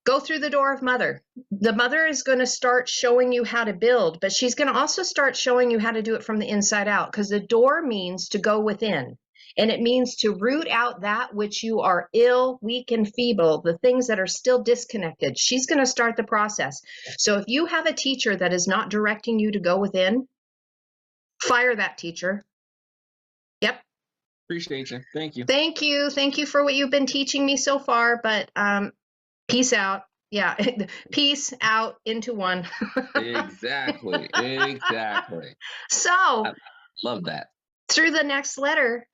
go through the door of mother. The mother is going to start showing you how to build, but she's going to also start showing you how to do it from the inside out, because the door means to go within. And it means to root out that which you are ill, weak, and feeble, the things that are still disconnected. She's going to start the process. So if you have a teacher that is not directing you to go within, fire that teacher. Yep. Appreciate you. Thank you. Thank you. Thank you for what you've been teaching me so far, but peace out. Yeah. Peace out into one. Exactly. Exactly. So I love that. Through the next letter,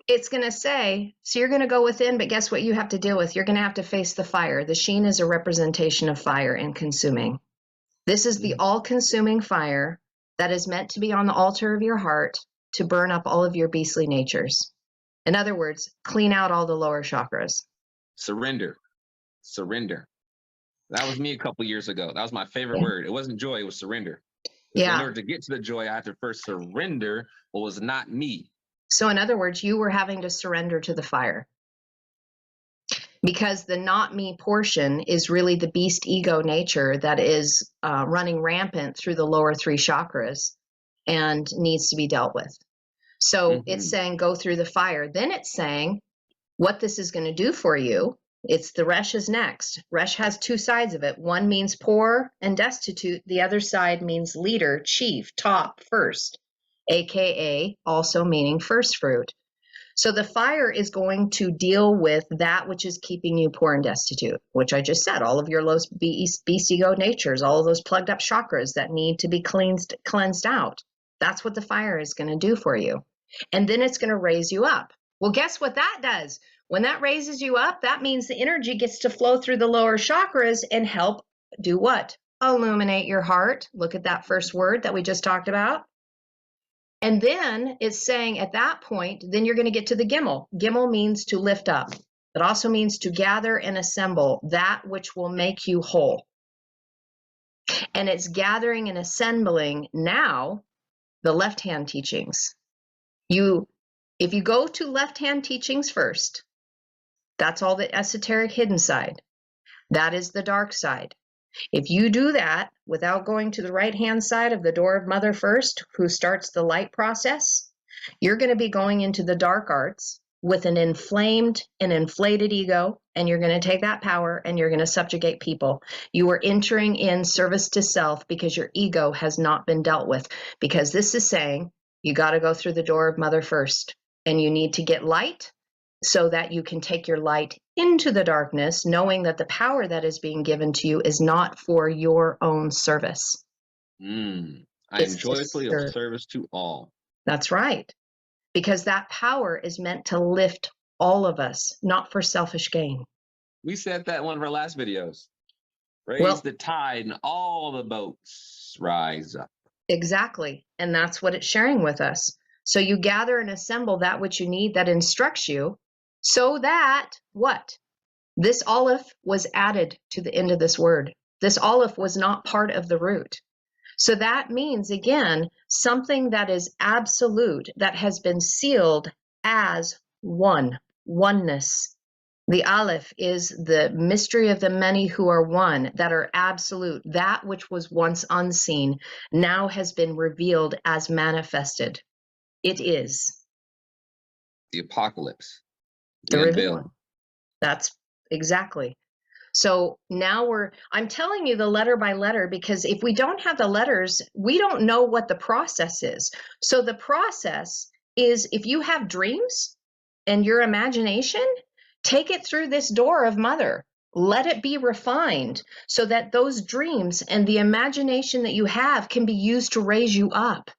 it's going to say, so you're going to go within, but guess what you have to deal with? You're going to have to face the fire. The sheen is a representation of fire and consuming. This is the all-consuming fire that is meant to be on the altar of your heart to burn up all of your beastly natures. In other words, clean out all the lower chakras. Surrender. Surrender. That was me a couple years ago. That was my favorite word. It wasn't joy, it was surrender. Yeah. In order to get to the joy, I had to first surrender what was not me. So in other words, you were having to surrender to the fire. Because the not me portion is really the beast ego nature that is running rampant through the lower three chakras and needs to be dealt with. So it's saying go through the fire. Then it's saying what this is going to do for you. It's the Resh is next. Resh has two sides of it. One means poor and destitute. The other side means leader, chief, top, first, aka also meaning first fruit. So the fire is going to deal with that which is keeping you poor and destitute, which I just said, all of your low beast ego natures, all of those plugged up chakras that need to be cleansed out. That's what the fire is going to do for you. And then it's going to raise you up. Well, guess what that does? When that raises you up, that means the energy gets to flow through the lower chakras and help do what? Illuminate your heart. Look at that first word that we just talked about. And then it's saying at that point, then you're going to get to the Gimel. Gimel means to lift up. It also means to gather and assemble that which will make you whole. And it's gathering and assembling now the left-hand teachings. If you go to left-hand teachings first, that's all the esoteric hidden side. That is the dark side. If you do that without going to the right-hand side of the door of Mother first, who starts the light process, you're going to be going into the dark arts with an inflamed and inflated ego, and you're going to take that power and you're going to subjugate people. You are entering in service to self because your ego has not been dealt with. Because this is saying you got to go through the door of Mother first, and you need to get light so that you can take your light into the darkness, knowing that the power that is being given to you is not for your own service. I It's am joyfully of service to all. That's right. Because that power is meant to lift all of us, not for selfish gain. We said that in one of our last videos. Raise the tide and all the boats rise up. Exactly. And that's what it's sharing with us. So you gather and assemble that which you need that instructs you, so that what? This aleph was added to the end of this word. This aleph was not part of the root. So that means, again, something that is absolute, that has been sealed as one, oneness. The aleph is the mystery of the many who are one, that are absolute. That which was once unseen now has been revealed as manifested. It is. The apocalypse. The unveiling. That's exactly. So now I'm telling you the letter by letter, because if we don't have the letters, we don't know what the process is. So the process is, if you have dreams and your imagination, take it through this door of Mother. Let it be refined so that those dreams and the imagination that you have can be used to raise you up,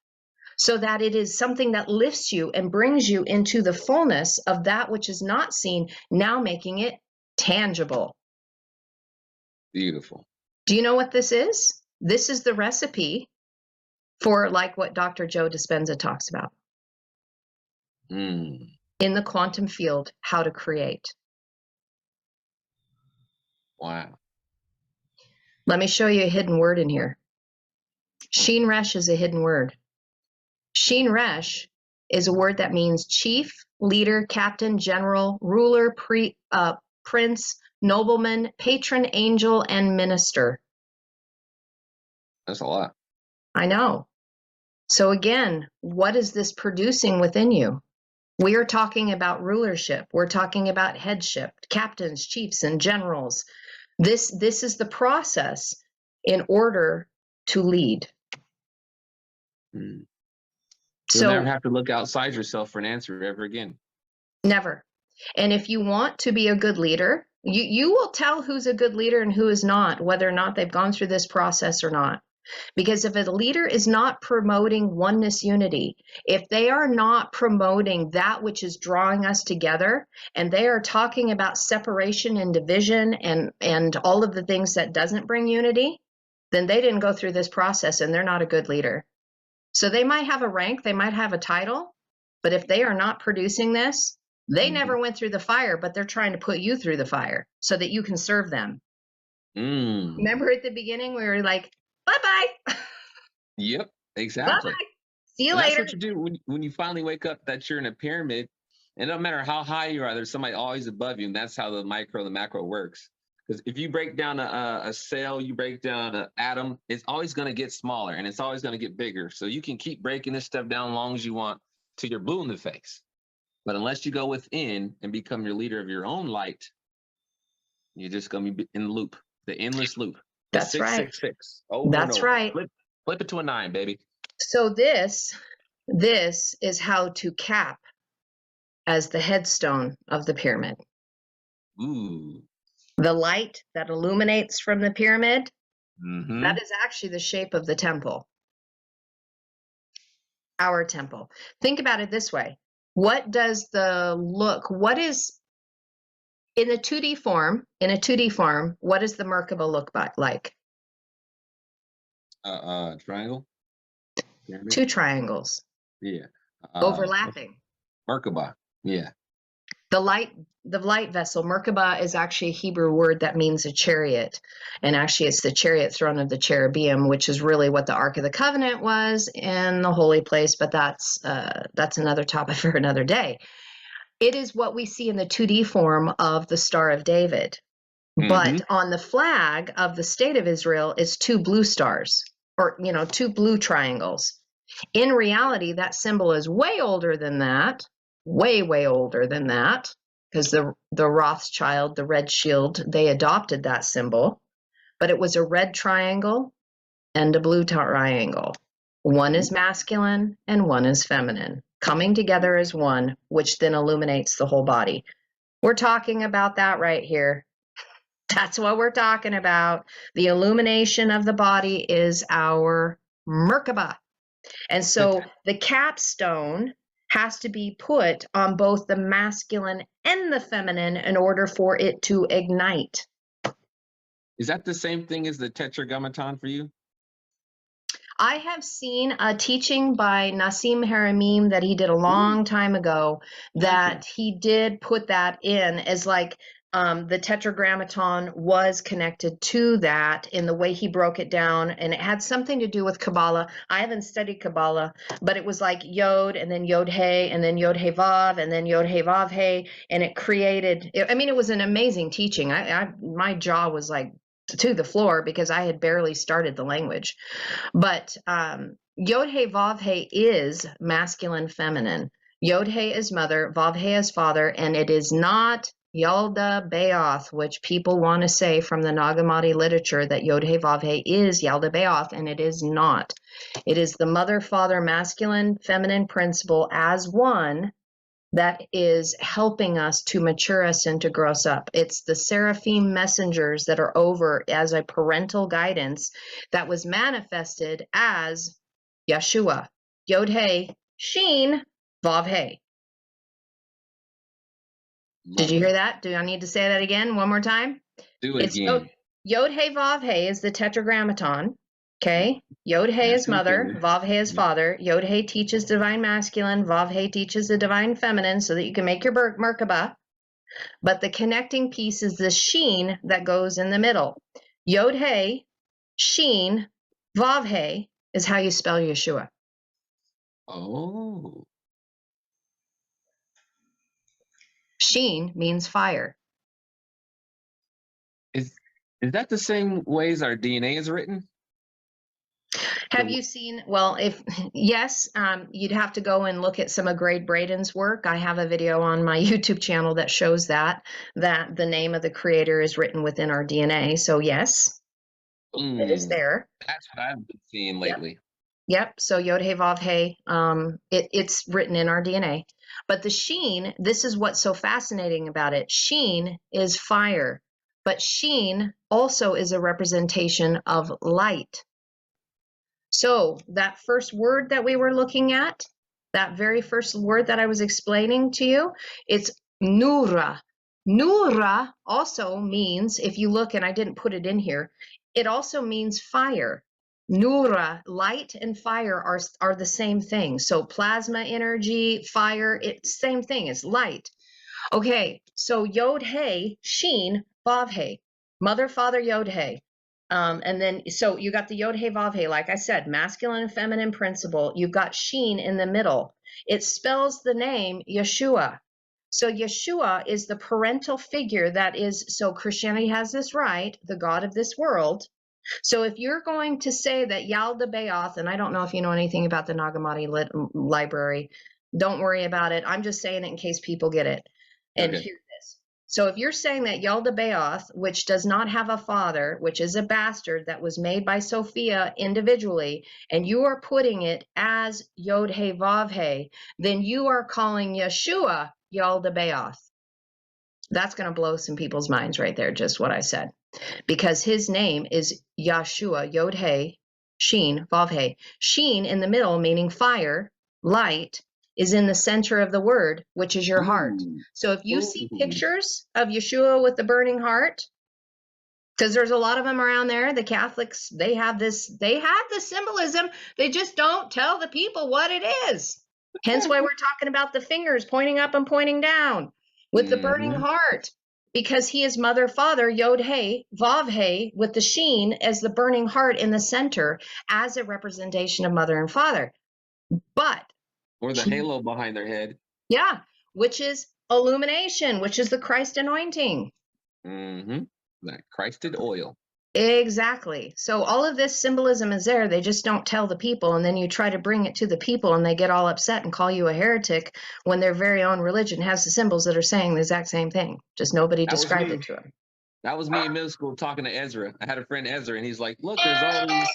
so that it is something that lifts you and brings you into the fullness of that which is not seen, now making it tangible. Beautiful. Do you know what this is? This is the recipe for, like, what Dr. Joe Dispenza talks about. In the quantum field, how to create. Wow. Let me show you a hidden word in here. Shin Resh is a hidden word. Shin Resh is a word that means chief, leader, captain, general, ruler, prince, nobleman, patron, angel, and minister. That's a lot. I know. So again, what is this producing within you? We are talking about rulership. We're talking about headship, captains, chiefs, and generals. This is the process in order to lead. You'll So never have to look outside yourself for an answer ever again. Never. And if you want to be a good leader, you will tell who's a good leader and who is not, whether or not they've gone through this process or not. Because if a leader is not promoting oneness unity, if they are not promoting that which is drawing us together, and they are talking about separation and division and all of the things that doesn't bring unity, then they didn't go through this process and they're not a good leader. So they might have a rank, they might have a title, but if they are not producing this, they never went through the fire, but they're trying to put you through the fire so that you can serve them. Remember at the beginning, we were like, bye-bye. Yep, exactly. Bye-bye. See you And later. that's what you do when you finally wake up that you're in a pyramid. And no matter how high you are, there's somebody always above you. And that's how the micro, the macro works. Because if you break down a cell, you break down an atom, it's always going to get smaller and it's always going to get bigger. So you can keep breaking this stuff down as long as you want till you're blue in the face. But unless you go within and become your leader of your own light, you're just going to be in the loop, the endless loop. That's right. 666. That's right. Flip it to a 9, baby. So this is how to cap as the headstone of the pyramid. Ooh. The light that illuminates from the pyramid, that is actually the shape of the temple. Our temple. Think about it this way. What does what is in a 2D form, what does the Merkaba look like? Triangle? Pyramid? 2 triangles. Yeah. Overlapping. Merkaba. Yeah. The light vessel, Merkabah, is actually a Hebrew word that means a chariot. And actually it's the chariot throne of the cherubim, which is really what the Ark of the Covenant was in the holy place, but that's another topic for another day. It is what we see in the 2D form of the Star of David. But on the flag of the state of Israel is 2 blue stars, or 2 blue triangles. In reality, that symbol is way older than that, way older than that, because the Rothschild, the red shield, they adopted that symbol. But it was a red triangle and a blue triangle. One is masculine and one is feminine, coming together as one, which then illuminates the whole body. We're talking about that right here. That's what we're talking about. The illumination of the body is our Merkabah. And so the capstone has to be put on both the masculine and the feminine in order for it to ignite. Is that the same thing as the tetragrammaton for you? I have seen a teaching by Nassim Haramim that he did a long time ago that he did put that in as like the tetragrammaton was connected to that in the way he broke it down, and it had something to do with Kabbalah. I haven't studied Kabbalah, but it was like Yod and then Yod Hey and then Yod Hey Vav and then Yod Hey Vav Hey, and it created. I mean, it was an amazing teaching. My jaw was like to the floor because I had barely started the language. But Yod Hey Vav Hey is masculine, feminine. Yod Hey is mother, Vav Hey is father, and it is not Yalda Beoth, which people want to say from the Nag Hammadi literature that Yod Hey Vav Hey is Yalda Beoth, and it is not. It is the mother, father, masculine, feminine principle as one that is helping us to mature us and to grow us up. It's the seraphim messengers that are over as a parental guidance that was manifested as Yeshua. Yod Hey, Sheen, Vav Hey. Did you hear that? Do I need to say that again one more time? Do it again. Yod Hey Vav Hey is the tetragrammaton. Okay. Yod Hey is mother, Vav Hey is father. Yod Hey teaches divine masculine, Vav Hey teaches the divine feminine so that you can make your Merkabah. But the connecting piece is the sheen that goes in the middle. Yod Hey, sheen, Vav Hey is how you spell Yeshua. Oh. Sheen means fire. Is that the same ways our DNA is written? Have you seen, well, yes, you'd have to go and look at some of Greg Bradon's work. I have a video on my YouTube channel that shows that the name of the creator is written within our DNA. So yes, it is there. That's what I've been seeing lately. Yep. So Yod Hey Vav Hey, it's written in our DNA. But the sheen, this is what's so fascinating about it. Sheen is fire, but sheen also is a representation of light. So that first word that we were looking at, that very first word that I was explaining to you, it's Nura. Nura also means, if you look, and I didn't put it in here, it also means fire. Nura, light and fire are the same thing. So plasma energy, fire, it's same thing, it's light. Okay, so Yod Hey, Sheen, Vav Hey, mother, father, Yod Hey. And then, so you got the Yod Hey Vav Hey, like I said, masculine and feminine principle. You've got Sheen in the middle. It spells the name Yeshua. So Yeshua is the parental figure that is, so Christianity has this right, the God of this world. So if you're going to say that Yalda Beoth, and I don't know if you know anything about the Nag Hammadi library, don't worry about it. I'm just saying it in case people get it and hear this. So if you're saying that Yalda Beoth, which does not have a father, which is a bastard that was made by Sophia individually, and you are putting it as Yod Hey Vav Hey, then you are calling Yeshua Yalda Beoth. That's going to blow some people's minds right there, just what I said. Because his name is Yeshua, Yod Hey, Sheen, Vav Hey. Sheen in the middle, meaning fire, light, is in the center of the word, which is your heart. So if you see pictures of Yeshua with the burning heart, because there's a lot of them around there, the Catholics, they have the symbolism. They just don't tell the people what it is. Hence why we're talking about the fingers pointing up and pointing down. with the burning heart, because he is mother, father, yod, hey, vav, hey, with the sheen as the burning heart in the center as a representation of mother and father. But or the halo behind their head. Yeah, which is illumination, which is the Christ anointing. That Christed oil. Exactly. So all of this symbolism is there. They just don't tell the people. And then you try to bring it to the people and they get all upset and call you a heretic when their very own religion has the symbols that are saying the exact same thing. Just nobody described it to them. That was me in middle school talking to Ezra. I had a friend, Ezra, and he's like, look, there's all these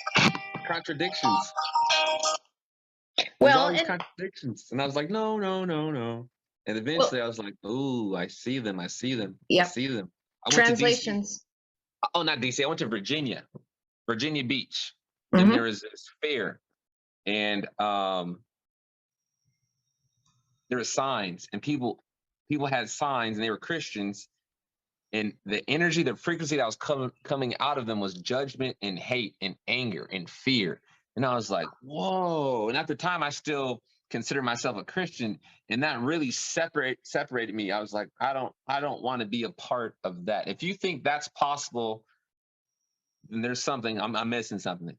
contradictions. There's all these contradictions. And I was like, no. And eventually I was like, ooh, I see them. I see them. Yep. I see them. I Translations. Oh, not DC. I went to Virginia Beach. And there was this fair. And there were signs, and people had signs, and they were Christians. And the energy, the frequency that was coming out of them was judgment and hate and anger and fear. And I was like, whoa. And at the time, I still consider myself a Christian. And that really separated me. I was like, I don't want to be a part of that. If you think that's possible, then there's something, I'm missing something.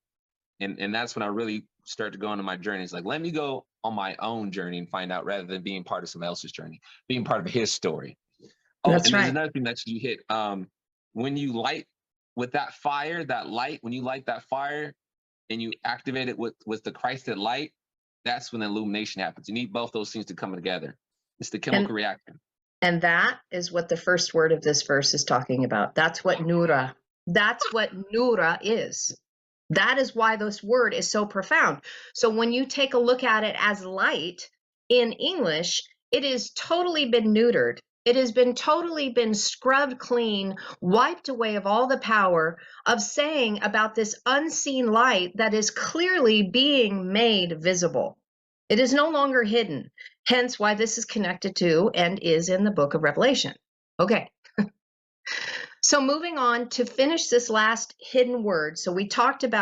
And that's when I really started to go into my journey. It's like, let me go on my own journey and find out, rather than being part of somebody else's journey, being part of his story. Oh, that's and right. There's another thing that you hit. When you light with that fire, when you light that fire and you activate it with the Christed light, that's when the illumination happens. You need both those things to come together. It's the chemical reaction. And that is what the first word of this verse is talking about. That's what Nura is. That is why this word is so profound. So when you take a look at it as light in English, it has totally been neutered. It has been totally been scrubbed clean, wiped away of all the power of saying about this unseen light that is clearly being made visible. It is no longer hidden. Hence why this is connected to and is in the book of Revelation. Okay. So moving on to finish this last hidden word. So we're talking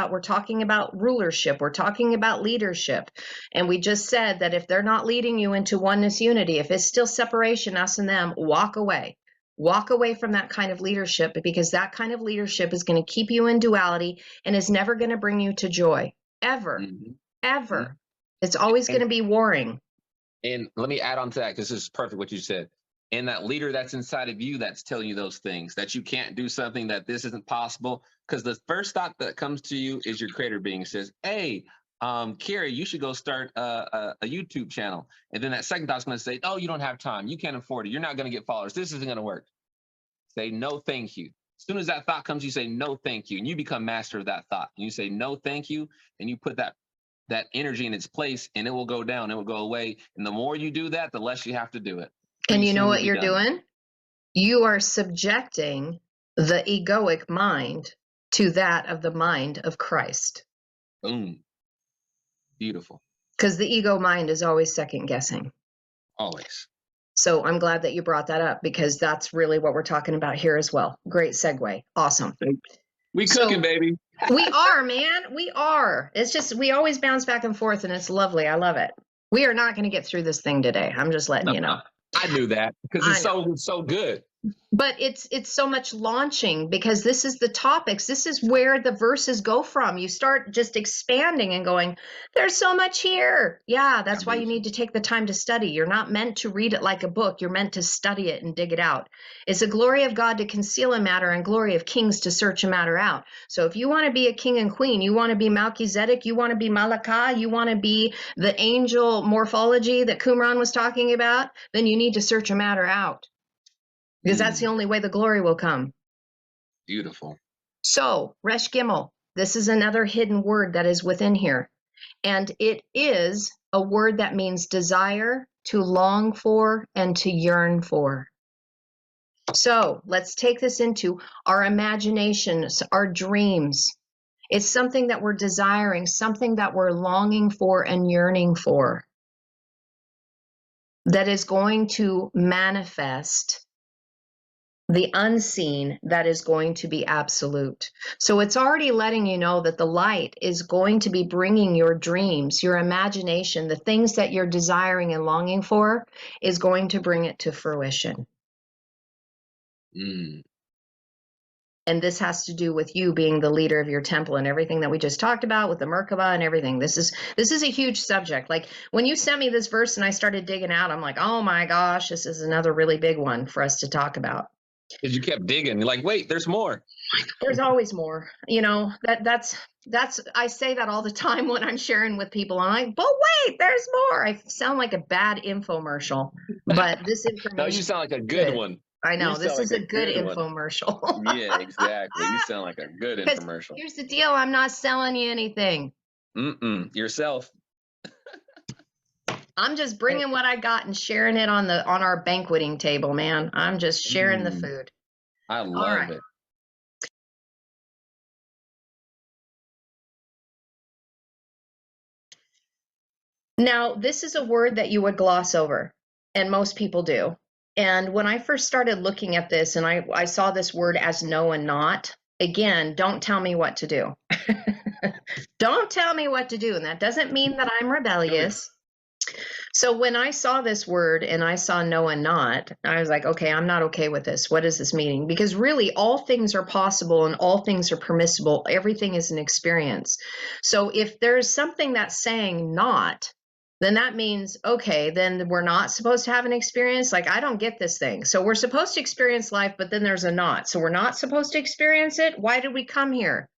about rulership. We're talking about leadership. And we just said that if they're not leading you into oneness unity, if it's still separation, us and them, walk away. Walk away from that kind of leadership, because that kind of leadership is going to keep you in duality and is never going to bring you to joy. Ever. Ever. It's always going to be warring. And let me add on to that, because this is perfect what you said. And that leader that's inside of you that's telling you those things, that you can't do something, that this isn't possible. Because the first thought that comes to you is your creator being says, hey, Carrie, you should go start a YouTube channel. And then that second thought's going to say, oh, you don't have time. You can't afford it. You're not going to get followers. This isn't going to work. Say, no, thank you. As soon as that thought comes, you say, no, thank you. And you become master of that thought. And you say, no, thank you. And you put that energy in its place, and it will go down. It will go away. And the more you do that, the less you have to do it. And you know what you're doing? You are subjecting the egoic mind to that of the mind of Christ. Boom. Beautiful. Because the ego mind is always second guessing. Always. So I'm glad that you brought that up, because that's really what we're talking about here as well. Great segue. Awesome. We cooking, baby. We are, man. We are. It's just, we always bounce back and forth, and it's lovely. I love it. We are not going to get through this thing today. I'm just letting you know. I knew that, because it's so good. But it's so much launching, because this is the topics. This is where the verses go from. You start just expanding and going, there's so much here. Yeah, that's why you need to take the time to study. You're not meant to read it like a book. You're meant to study it and dig it out. It's the glory of God to conceal a matter and glory of kings to search a matter out. So if you want to be a king and queen, you want to be Melchizedek, you want to be Malakah, you want to be the angel morphology that Qumran was talking about, then you need to search a matter out. Because that's the only way the glory will come. Beautiful. So, Resh Gimel, this is another hidden word that is within here. And it is a word that means desire, to long for, and to yearn for. So, let's take this into our imaginations, our dreams. It's something that we're desiring, something that we're longing for and yearning for, that is going to manifest the unseen, that is going to be absolute. So it's already letting you know that the light is going to be bringing your dreams, your imagination, the things that you're desiring and longing for, is going to bring it to fruition. Mm. And this has to do with you being the leader of your temple and everything that we just talked about with the Merkaba and everything. This is a huge subject. Like when you sent me this verse and I started digging out, I'm like, oh my gosh, this is another really big one for us to talk about. Because you kept digging. You're like, wait, there's more. There's always more. You know, that's I say that all the time when I'm sharing with people. I'm like, but wait, there's more. I sound like a bad infomercial, but this No, you information sound like a is good good. one. I You know this sound is like a a good good one. infomercial. Yeah, exactly. You sound like a good Because infomercial. here's the deal, I'm not selling you anything. Yourself. I'm just bringing what I got and sharing it on our banqueting table, man. I'm just sharing the food. I All love right. it. Now, this is a word that you would gloss over, and most people do. And when I first started looking at this and I saw this word as no and not, again, don't tell me what to do. Don't tell me what to do. And that doesn't mean that I'm rebellious. So when I saw this word and I saw no and not, I was like, okay, I'm not okay with this. What is this meaning? Because really, all things are possible and all things are permissible. Everything is an experience. So if there's something that's saying not, then that means, okay, then we're not supposed to have an experience. Like, I don't get this thing. So we're supposed to experience life, but then there's a not. So we're not supposed to experience it. Why did we come here?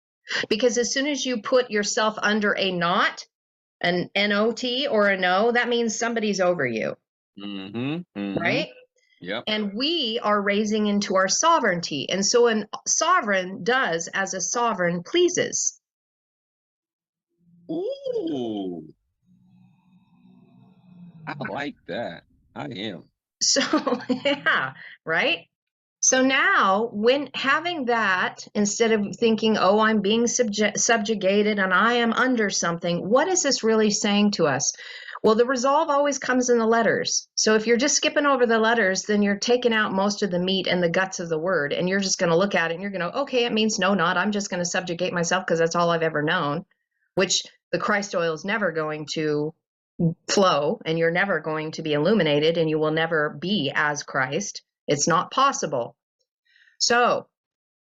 Because as soon as you put yourself under a not, an NOT or a no, that means somebody's over you. Right? Yep. And we are raising into our sovereignty. And so a sovereign does as a sovereign pleases. Ooh. I like that. I am. So, yeah, right? So now, when having that, instead of thinking, oh, I'm being subjugated and I am under something, what is this really saying to us? Well, the resolve always comes in the letters. So if you're just skipping over the letters, then you're taking out most of the meat and the guts of the word, and you're just going to look at it and you're going to, okay, it means no, not. I'm just going to subjugate myself because that's all I've ever known, which the Christ oil is never going to flow, and you're never going to be illuminated, and you will never be as Christ. It's not possible. So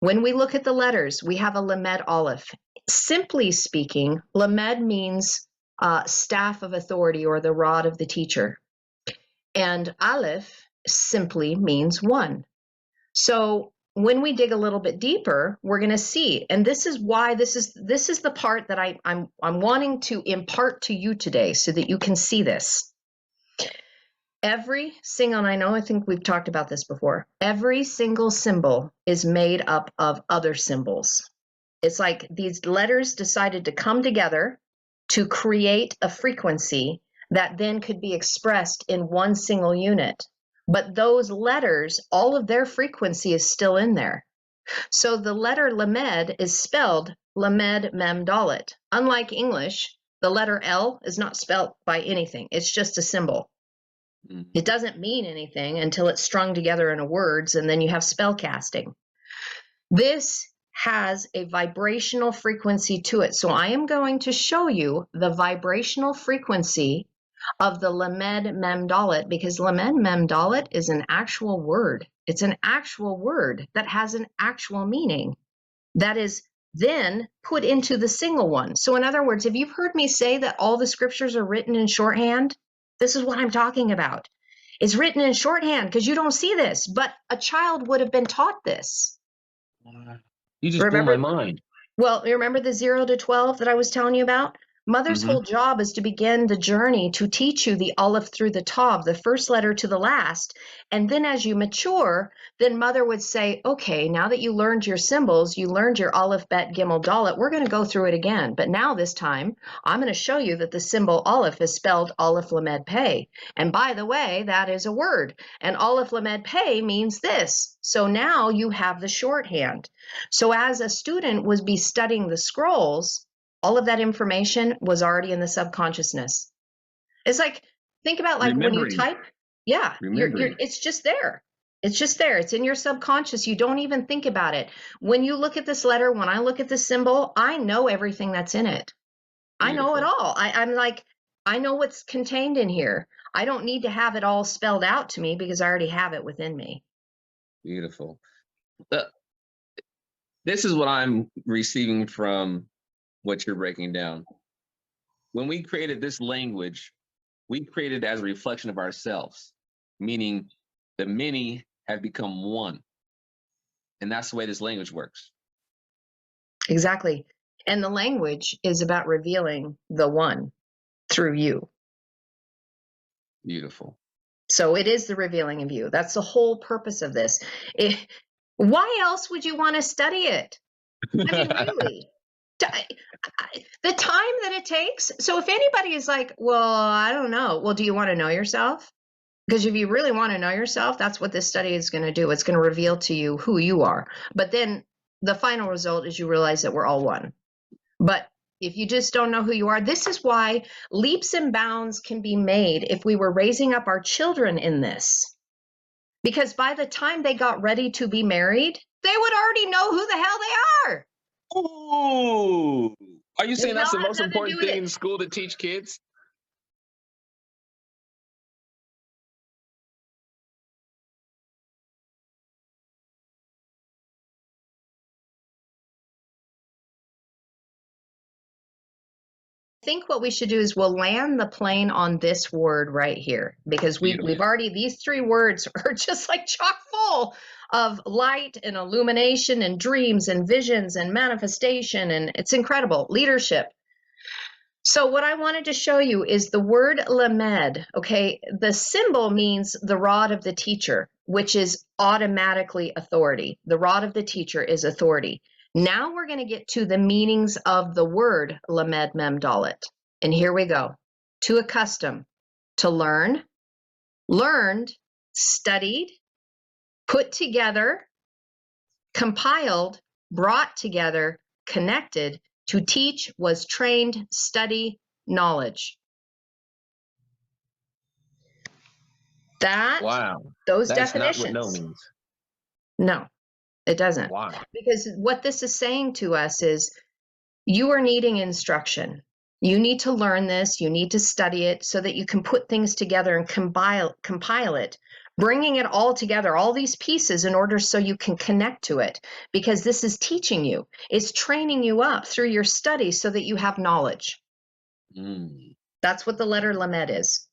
when we look at the letters, we have a Lamed Aleph. Simply speaking, Lamed means staff of authority or the rod of the teacher. And Aleph simply means one. So when we dig a little bit deeper, we're going to see, and this is why this is the part that I'm wanting to impart to you today so that you can see this. Every single, and I think we've talked about this before, every single symbol is made up of other symbols. It's like these letters decided to come together to create a frequency that then could be expressed in one single unit. But those letters, all of their frequency is still in there. So the letter Lamed is spelled Lamed Mem Dalet. Unlike English, the letter L is not spelled by anything. It's just a symbol. It doesn't mean anything until it's strung together in words, and then you have spell casting. This has a vibrational frequency to it. So I am going to show you the vibrational frequency of the Lamed Mem Dalet, because Lamed Mem Dalet is an actual word. It's an actual word that has an actual meaning that is then put into the single one. So in other words, if you've heard me say that all the scriptures are written in shorthand, this is what I'm talking about. It's written in shorthand because you don't see this, but a child would have been taught this. You just blew my mind. Well, you remember the 0 to 12 that I was telling you about? Mother's whole job is to begin the journey to teach you the Aleph through the Tav, the first letter to the last. And then as you mature, then mother would say, okay, now that you learned your symbols, you learned your Aleph, Bet, Gimel, Dalet, we're going to go through it again. But now this time, I'm going to show you that the symbol Aleph is spelled Aleph Lamed Pei. And by the way, that is a word. And Aleph Lamed Pei means this. So now you have the shorthand. So as a student would be studying the scrolls, all of that information was already in the subconsciousness. It's like, think about like when you type, it's just there. It's just there. It's in your subconscious. You don't even think about it. When you look at this letter, when I look at this symbol, I know everything that's in it. Beautiful. I know it all. I'm like, I know what's contained in here. I don't need to have it all spelled out to me because I already have it within me. Beautiful. This is what I'm receiving from what you're breaking down. When we created this language, we created it as a reflection of ourselves, meaning the many have become one. And that's the way this language works. Exactly. And the language is about revealing the one through you. Beautiful. So it is the revealing of you. That's the whole purpose of this. Why else would you want to study it? I mean, really, the time that it takes. So if anybody is like, well, I don't know. Well, do you want to know yourself? Because if you really want to know yourself, that's what this study is going to do. It's going to reveal to you who you are. But then the final result is you realize that we're all one. But if you just don't know who you are, this is why leaps and bounds can be made if we were raising up our children in this. Because by the time they got ready to be married, they would already know who the hell they are. Ooh. Are you saying that's the most nothing to do important with thing it. in school to teach kids? I think what we should do is we'll land the plane on this word right here, because we've already, these three words are just like chock full of light and illumination and dreams and visions and manifestation, and it's incredible. Leadership. So what I wanted to show you is the word lamed. Okay, the symbol means the rod of the teacher, which is automatically authority. The rod of the teacher is authority. Now we're going to get to the meanings of the word lamed mem dalet. And here we go. To accustom, to learn, learned, studied, put together, compiled, brought together, connected, to teach, was trained, study, knowledge. That, wow. those That's definitions. not what no means. No, it doesn't. Why? Because what this is saying to us is you are needing instruction. You need to learn this. You need to study it so that you can put things together and compile it, bringing it all together, all these pieces in order so you can connect to it, because this is teaching you. It's training you up through your study so that you have knowledge. That's what the letter lamed is.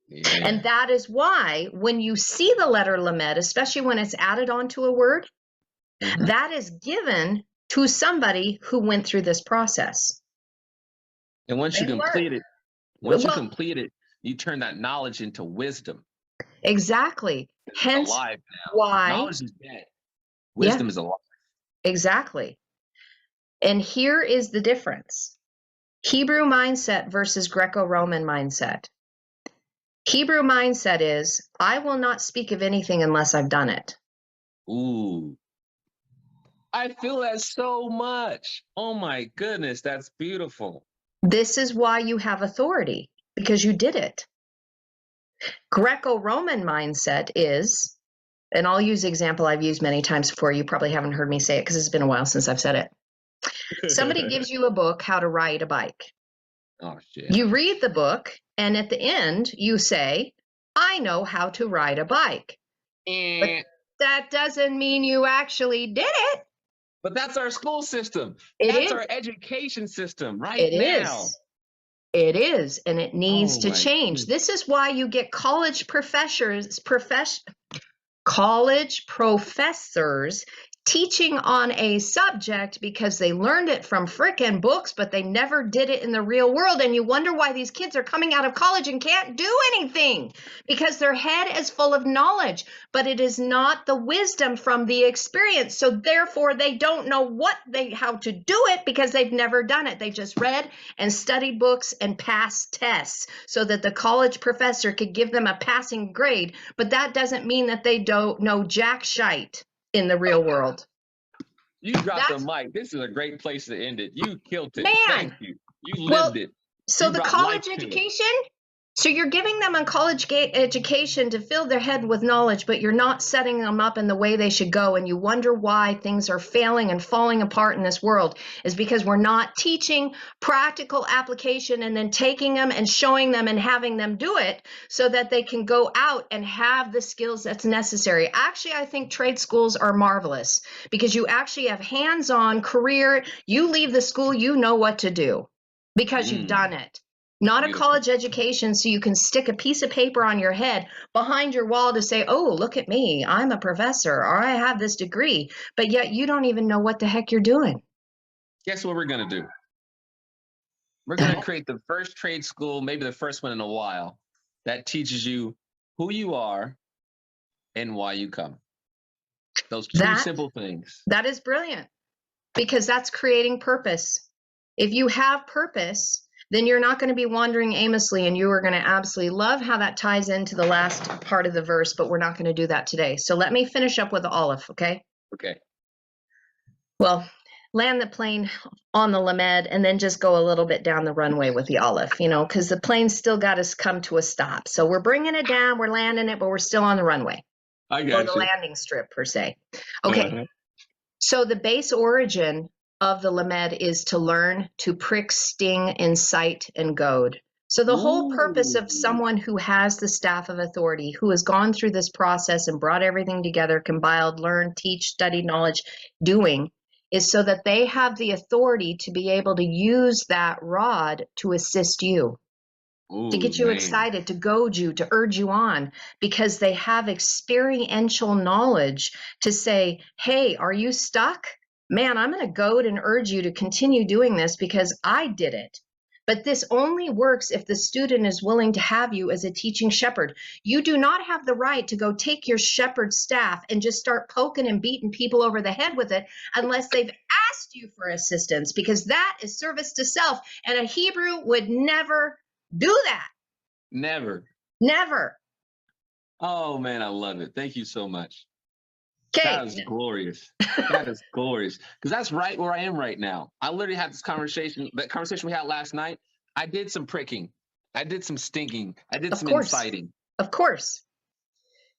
Yeah. And that is why when you see the letter lamed, especially when it's added onto a word, that is given to somebody who went through this process. And once you complete it, you turn that knowledge into wisdom. Exactly. Hence, alive now. Why knowledge is dead. Wisdom is alive. Exactly. And here is the difference. Hebrew mindset versus Greco-Roman mindset. Hebrew mindset is, I will not speak of anything unless I've done it. Ooh. I feel that so much. Oh my goodness, that's beautiful. This is why you have authority, because you did it. Greco-Roman mindset is, and I'll use the example I've used many times before. You probably haven't heard me say it because it's been a while since I've said it. Somebody gives you a book, How to Ride a Bike. Oh, shit. You read the book, and at the end, you say, I know how to ride a bike. But that doesn't mean you actually did it. But that's our school system. That's our education system now. It is, and it needs to change. Goodness. This is why you get college professors teaching on a subject because they learned it from frickin' books, but they never did it in the real world. And you wonder why these kids are coming out of college and can't do anything, because their head is full of knowledge, but it is not the wisdom from the experience. So therefore they don't know how to do it because they've never done it. They just read and studied books and passed tests so that the college professor could give them a passing grade. But that doesn't mean that they don't know jack shite in the real world. You dropped the mic. This is a great place to end it. You killed it. Man. Thank you. You lived it. So the college education So you're giving them a college education to fill their head with knowledge, but you're not setting them up in the way they should go. And you wonder why things are failing and falling apart in this world is because we're not teaching practical application and then taking them and showing them and having them do it so that they can go out and have the skills that's necessary. Actually, I think trade schools are marvelous because you actually have hands-on career. You leave the school, you know what to do because you've done it. Not a Beautiful. college education so you can stick a piece of paper on your head behind your wall to say, oh, look at me, I'm a professor, or I have this degree, but yet you don't even know what the heck you're doing. Guess what we're going to do? We're going to create the first trade school, maybe the first one in a while, that teaches you who you are and why you come. Those two simple things. That is brilliant because that's creating purpose. If you have purpose, then you're not going to be wandering aimlessly, and you are going to absolutely love how that ties into the last part of the verse, but we're not going to do that today. So let me finish up with the ALEPH, okay? Okay. Well, land the plane on the Lamed and then just go a little bit down the runway with the ALEPH, you know, because the plane still got to come to a stop. So we're bringing it down, we're landing it, but we're still on the runway. I got or the landing strip, per se. Okay. So the base origin of the Lamed is to learn to prick, sting, incite, and goad. So the whole purpose of someone who has the staff of authority, who has gone through this process and brought everything together, compiled, learned, teach, studied knowledge, doing, is so that they have the authority to be able to use that rod to assist you. To get you excited, to goad you, to urge you on, because they have experiential knowledge to say, hey, are you stuck? Man, I'm going to goad and urge you to continue doing this because I did it. But this only works if the student is willing to have you as a teaching shepherd. You do not have the right to go take your shepherd staff and just start poking and beating people over the head with it unless they've asked you for assistance, because that is service to self. And a Hebrew would never do that. Never. Oh, man, I love it. Thank you so much. That is glorious. That is glorious. Because that's right where I am right now. I literally had this conversation, that conversation we had last night. I did some pricking. I did some stinking. I did some inciting. Of course.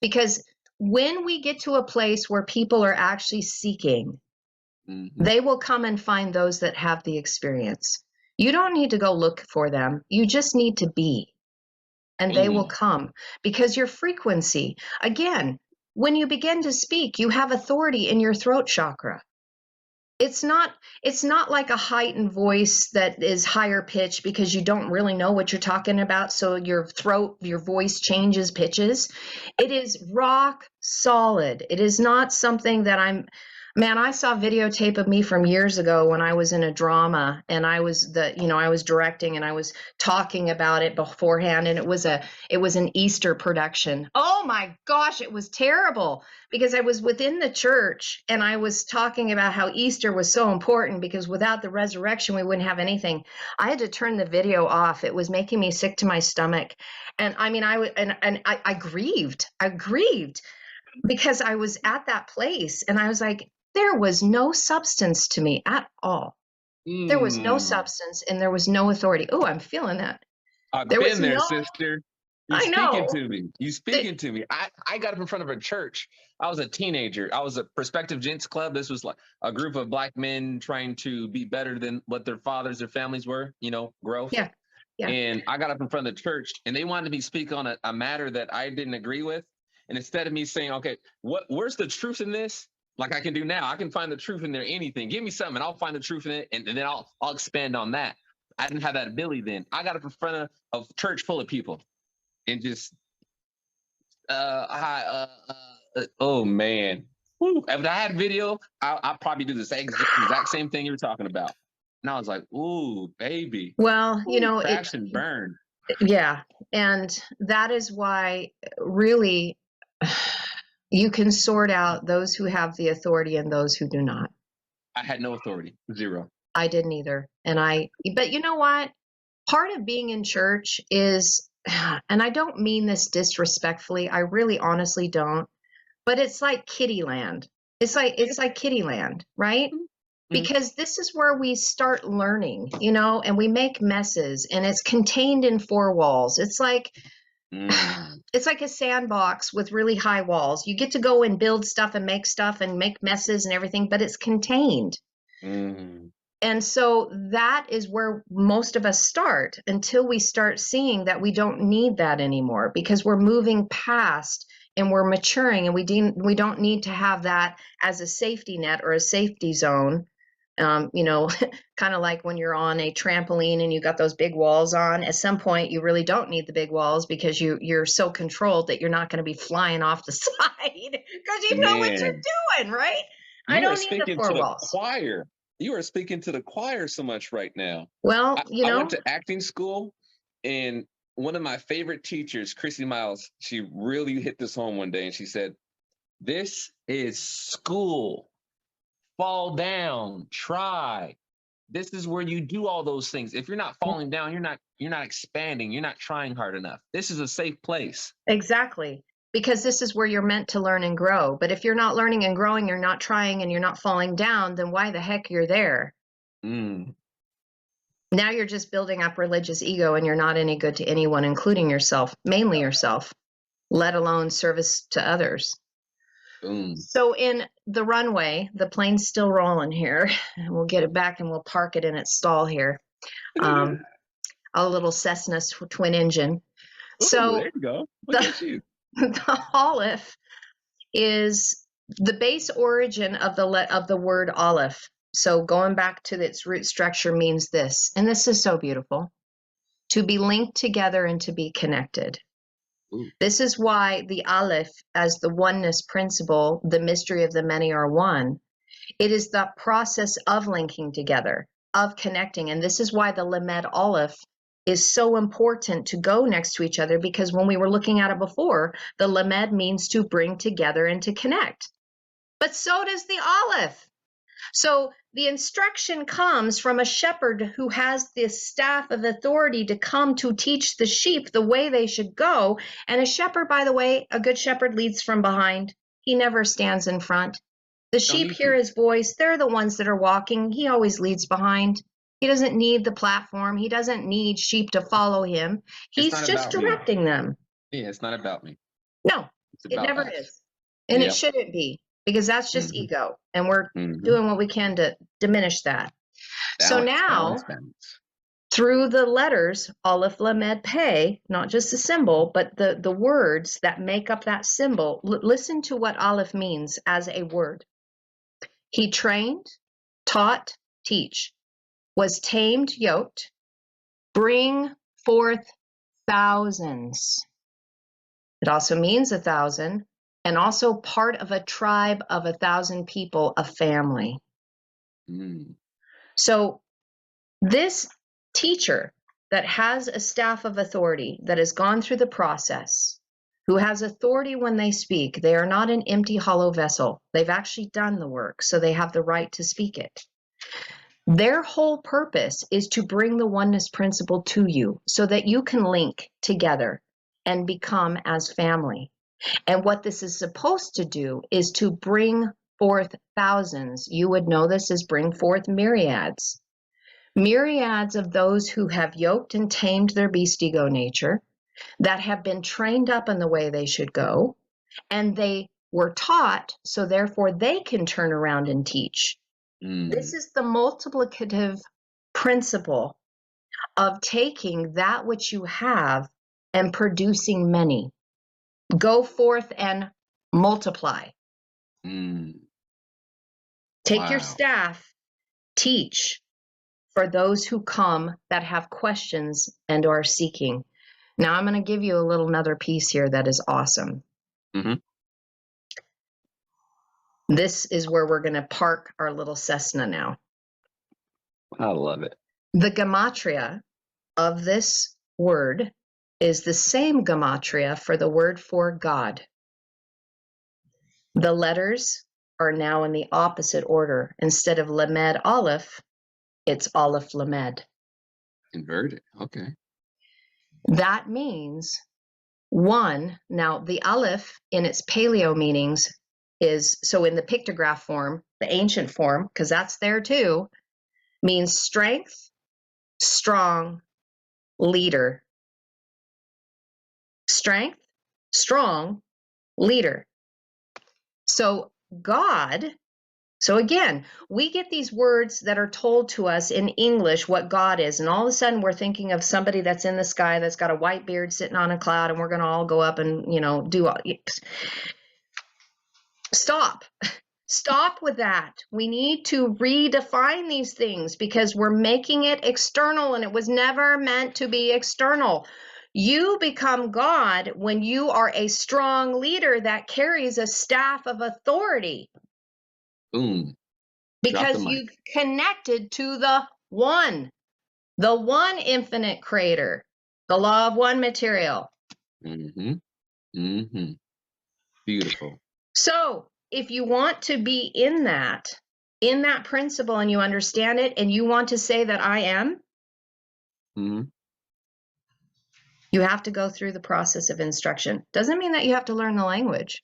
Because when we get to a place where people are actually seeking, they will come and find those that have the experience. You don't need to go look for them. You just need to be. And they will come because your frequency, again, when you begin to speak, you have authority in your throat chakra. It's not like a heightened voice that is higher pitched because you don't really know what you're talking about. So your voice changes pitches. It is rock solid. It is not something that I saw videotape of me from years ago when I was in a drama and I was directing and I was talking about it beforehand, and it was an Easter production. Oh my gosh, it was terrible because I was within the church and I was talking about how Easter was so important because without the resurrection we wouldn't have anything. I had to turn the video off. It was making me sick to my stomach. And I mean, I grieved. I grieved because I was at that place and I was like, there was no substance to me at all. There was no substance and there was no authority. Oh, I'm feeling that. I've been there, sister. You're speaking to me. You speaking to me. I got up in front of a church. I was a teenager. I was a prospective gents club. This was like a group of Black men trying to be better than what their fathers, their families were, growth. Yeah. And I got up in front of the church and they wanted me to speak on a matter that I didn't agree with. And instead of me saying, okay, where's the truth in this? Like I can do now, I can find the truth in there, anything. Give me something and I'll find the truth in it. And then I'll expand on that. I didn't have that ability then. I got up in front of a church full of people and just, oh man. If I had video, I'd probably do the exact same thing you were talking about. And I was like, ooh, baby. Well, crash and burn. Yeah. And that is why really you can sort out those who have the authority and those who do not. I had no authority. Zero. I didn't either. But you know what? Part of being in church is, and I don't mean this disrespectfully, I really honestly don't, but it's like kiddie land. It's like kiddie land, right? because this is where we start learning, you know, and we make messes, and it's contained in four walls. It's like a sandbox with really high walls. You get to go and build stuff and make messes and everything, but it's contained. And so that is where most of us start, until we start seeing that we don't need that anymore, because we're moving past and we're maturing, and we don't need to have that as a safety net or a safety zone. You know, kind of like when you're on a trampoline and you got those big walls on. At some point, you really don't need the big walls, because you're so controlled that you're not going to be flying off the side because you know what you're doing, right? I You are don't need the speaking four to the walls. choir. You are speaking to the choir so much right now. Well, I went to acting school, and one of my favorite teachers, Chrissy Miles, she really hit this home one day, and she said, "This is school. Fall down, try. This is where you do all those things. If you're not falling down, you're not expanding, you're not trying hard enough. This is a safe place." Exactly. Because this is where you're meant to learn and grow. But if you're not learning and growing, you're not trying, and you're not falling down, then why the heck you're there? Now you're just building up religious ego, and you're not any good to anyone, including yourself, mainly yourself, let alone service to others. So in the runway, the plane's still rolling here. We'll get it back and we'll park it in its stall here. A little Cessna twin engine. So there you go. Look at you. The ALEPH is the base origin of the word ALEPH. So going back to its root structure means this, and this is so beautiful: to be linked together and to be connected. This is why the ALEPH, as the oneness principle, the mystery of the many are one, it is the process of linking together, of connecting. And this is why the Lamed ALEPH is so important to go next to each other, because when we were looking at it before, the Lamed means to bring together and to connect. But so does the ALEPH. So the instruction comes from a shepherd who has this staff of authority to come to teach the sheep the way they should go. And a shepherd, by the way, a good shepherd leads from behind. He never stands in front. The sheep hear his voice. They're the ones that are walking. He always leads behind. He doesn't need the platform. He doesn't need sheep to follow him. He's just directing them. Yeah, it's not about me. No, it never is. And it shouldn't be, because that's just ego. And we're doing what we can to diminish that. So now, through the letters, Aleph, Lamed, Pei, not just the symbol, but the words that make up that symbol, listen to what Aleph means as a word. He trained, taught, teach, was tamed, yoked, bring forth thousands. It also means 1,000, and also part of a tribe of 1,000 people, a family. So this teacher that has a staff of authority, that has gone through the process, who has authority when they speak, they are not an empty, hollow vessel. They've actually done the work, so they have the right to speak it. Their whole purpose is to bring the oneness principle to you so that you can link together and become as family. And what this is supposed to do is to bring forth thousands. You would know this as bring forth myriads. Myriads of those who have yoked and tamed their beast ego nature, that have been trained up in the way they should go, and they were taught, so therefore they can turn around and teach. This is the multiplicative principle of taking that which you have and producing many. Go forth and multiply. Take your staff, teach for those who come that have questions and are seeking. Now I'm going to give you another piece here that is awesome. This is where we're going to park our little Cessna now. I love it. The gematria of this word is the same gematria for the word for God. The letters are now in the opposite order. Instead of Lamed Aleph, it's Aleph Lamed. Inverted. Okay. That means one. Now, the Aleph in its paleo meanings is, so in the pictograph form, the ancient form, because that's there too, means strength, strong, leader. Strength, strong, leader. So God, so again, we get these words that are told to us in English what God is, and all of a sudden we're thinking of somebody that's in the sky that's got a white beard sitting on a cloud, and we're going to all go up and, do all. Stop. Stop with that. We need to redefine these things because we're making it external, and it was never meant to be external. You become God when you are a strong leader that carries a staff of authority. Boom. Because you've connected to the one infinite creator, the law of one material. Mm-hmm. Mm-hmm. Beautiful. So if you want to be in that principle, and you understand it, and you want to say that I am, Mm-hmm. you have to go through the process of instruction. Doesn't mean that you have to learn the language.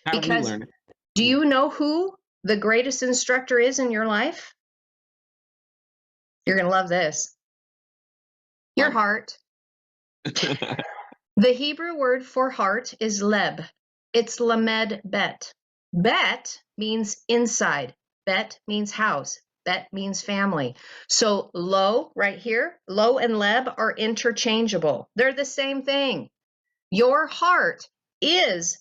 How do you learn it? Do you know who the greatest instructor is in your life? You're going to love this. Your heart. The Hebrew word for heart is leb. It's lamed bet. Bet means inside. Bet means house. Bet means family. So lo, right here, lo and leb are interchangeable. They're the same thing. Your heart is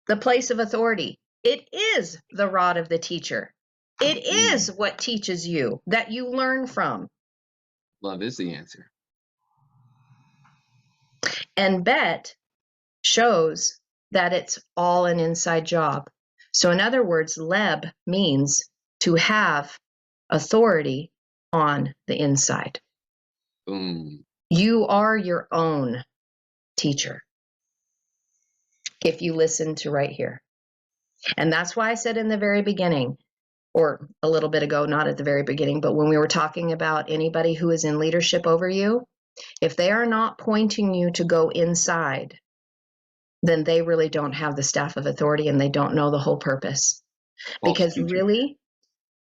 the place of authority. It is the rod of the teacher. It is what teaches you, that you learn from. Love is the answer. And bet shows that it's all an inside job. So in other words, leb means to have authority on the inside. Boom. You are your own teacher if you listen to right here. And that's why I said in the very beginning, or a little bit ago, not at the very beginning, but when we were talking about anybody who is in leadership over you, if they are not pointing you to go inside, then they really don't have the staff of authority, and they don't know the whole purpose. Because really,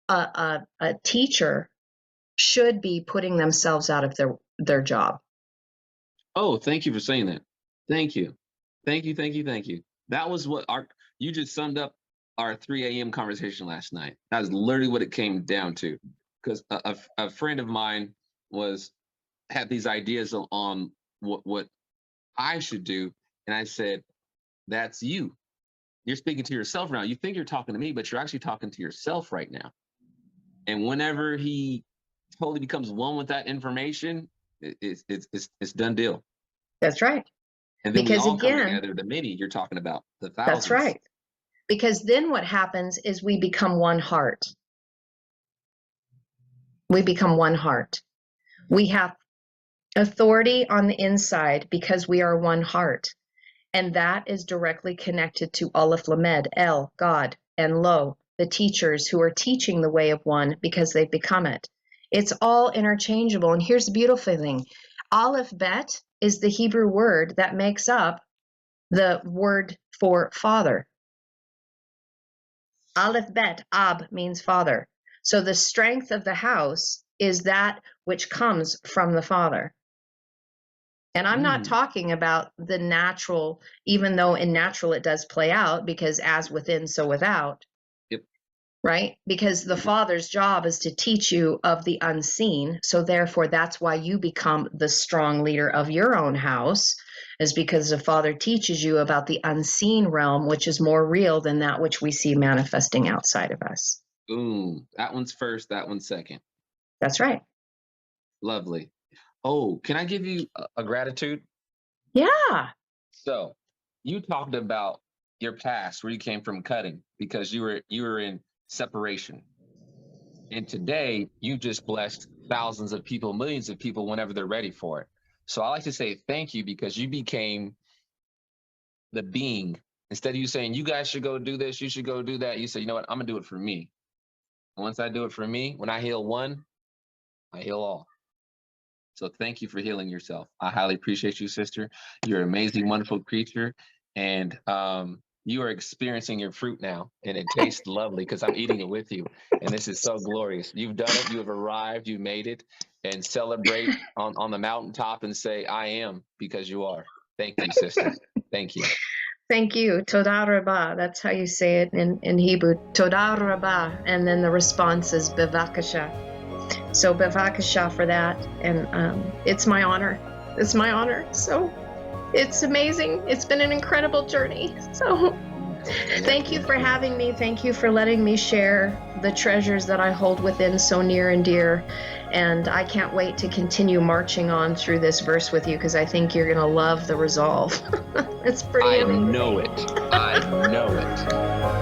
a teacher should be putting themselves out of their job. Oh, thank you for saying that. Thank you. Thank you, thank you, thank you. That was what you just summed up our 3 a.m. conversation last night. That was literally what it came down to. Because a friend of mine had these ideas on what I should do. And I said, that's you. You're speaking to yourself now. You think you're talking to me, but you're actually talking to yourself right now. And whenever he totally becomes one with that information, it's done deal. That's right. And then because we all come together, the many you're talking about, the thousands. That's right. Because then what happens is we become one heart. We become one heart. We have authority on the inside because we are one heart. And that is directly connected to Aleph Lamed, El, God, and Lo, the teachers who are teaching the way of one because they've become it. It's all interchangeable. And here's the beautiful thing. Aleph Bet is the Hebrew word that makes up the word for father. Aleph Bet, Ab means father. So the strength of the house is that which comes from the father. And I'm not talking about the natural, even though in natural it does play out, because as within, so without. Yep. Right? Because the father's job is to teach you of the unseen. So therefore, that's why you become the strong leader of your own house, is because the father teaches you about the unseen realm, which is more real than that which we see manifesting outside of us. Boom. That one's first, that one's second. That's right. Lovely. Oh, can I give you a gratitude? Yeah. So you talked about your past, where you came from cutting, because you were in separation. And today you just blessed thousands of people, millions of people whenever they're ready for it. So I like to say thank you, because you became the being. Instead of you saying, you guys should go do this, you should go do that, you say, you know what, I'm gonna do it for me. And once I do it for me, when I heal one, I heal all. So thank you for healing yourself. I highly appreciate you, sister. You're an amazing, wonderful creature. And You are experiencing your fruit now, and it tastes lovely because I'm eating it with you. And this is so glorious. You've done it. You have arrived. You made it. And celebrate on the mountaintop and say, I am, because you are. Thank you, sister. Thank you. Thank you. Todah Rabbah. That's how you say it in Hebrew. Todah Rabbah. And then the response is bevakasha. So bevakasha for that. And it's my honor. It's my honor. So it's amazing. It's been an incredible journey. So thank you for having me. Thank you for letting me share the treasures that I hold within so near and dear. And I can't wait to continue marching on through this verse with you, because I think you're going to love the resolve. It's pretty amazing. I know it. I know it.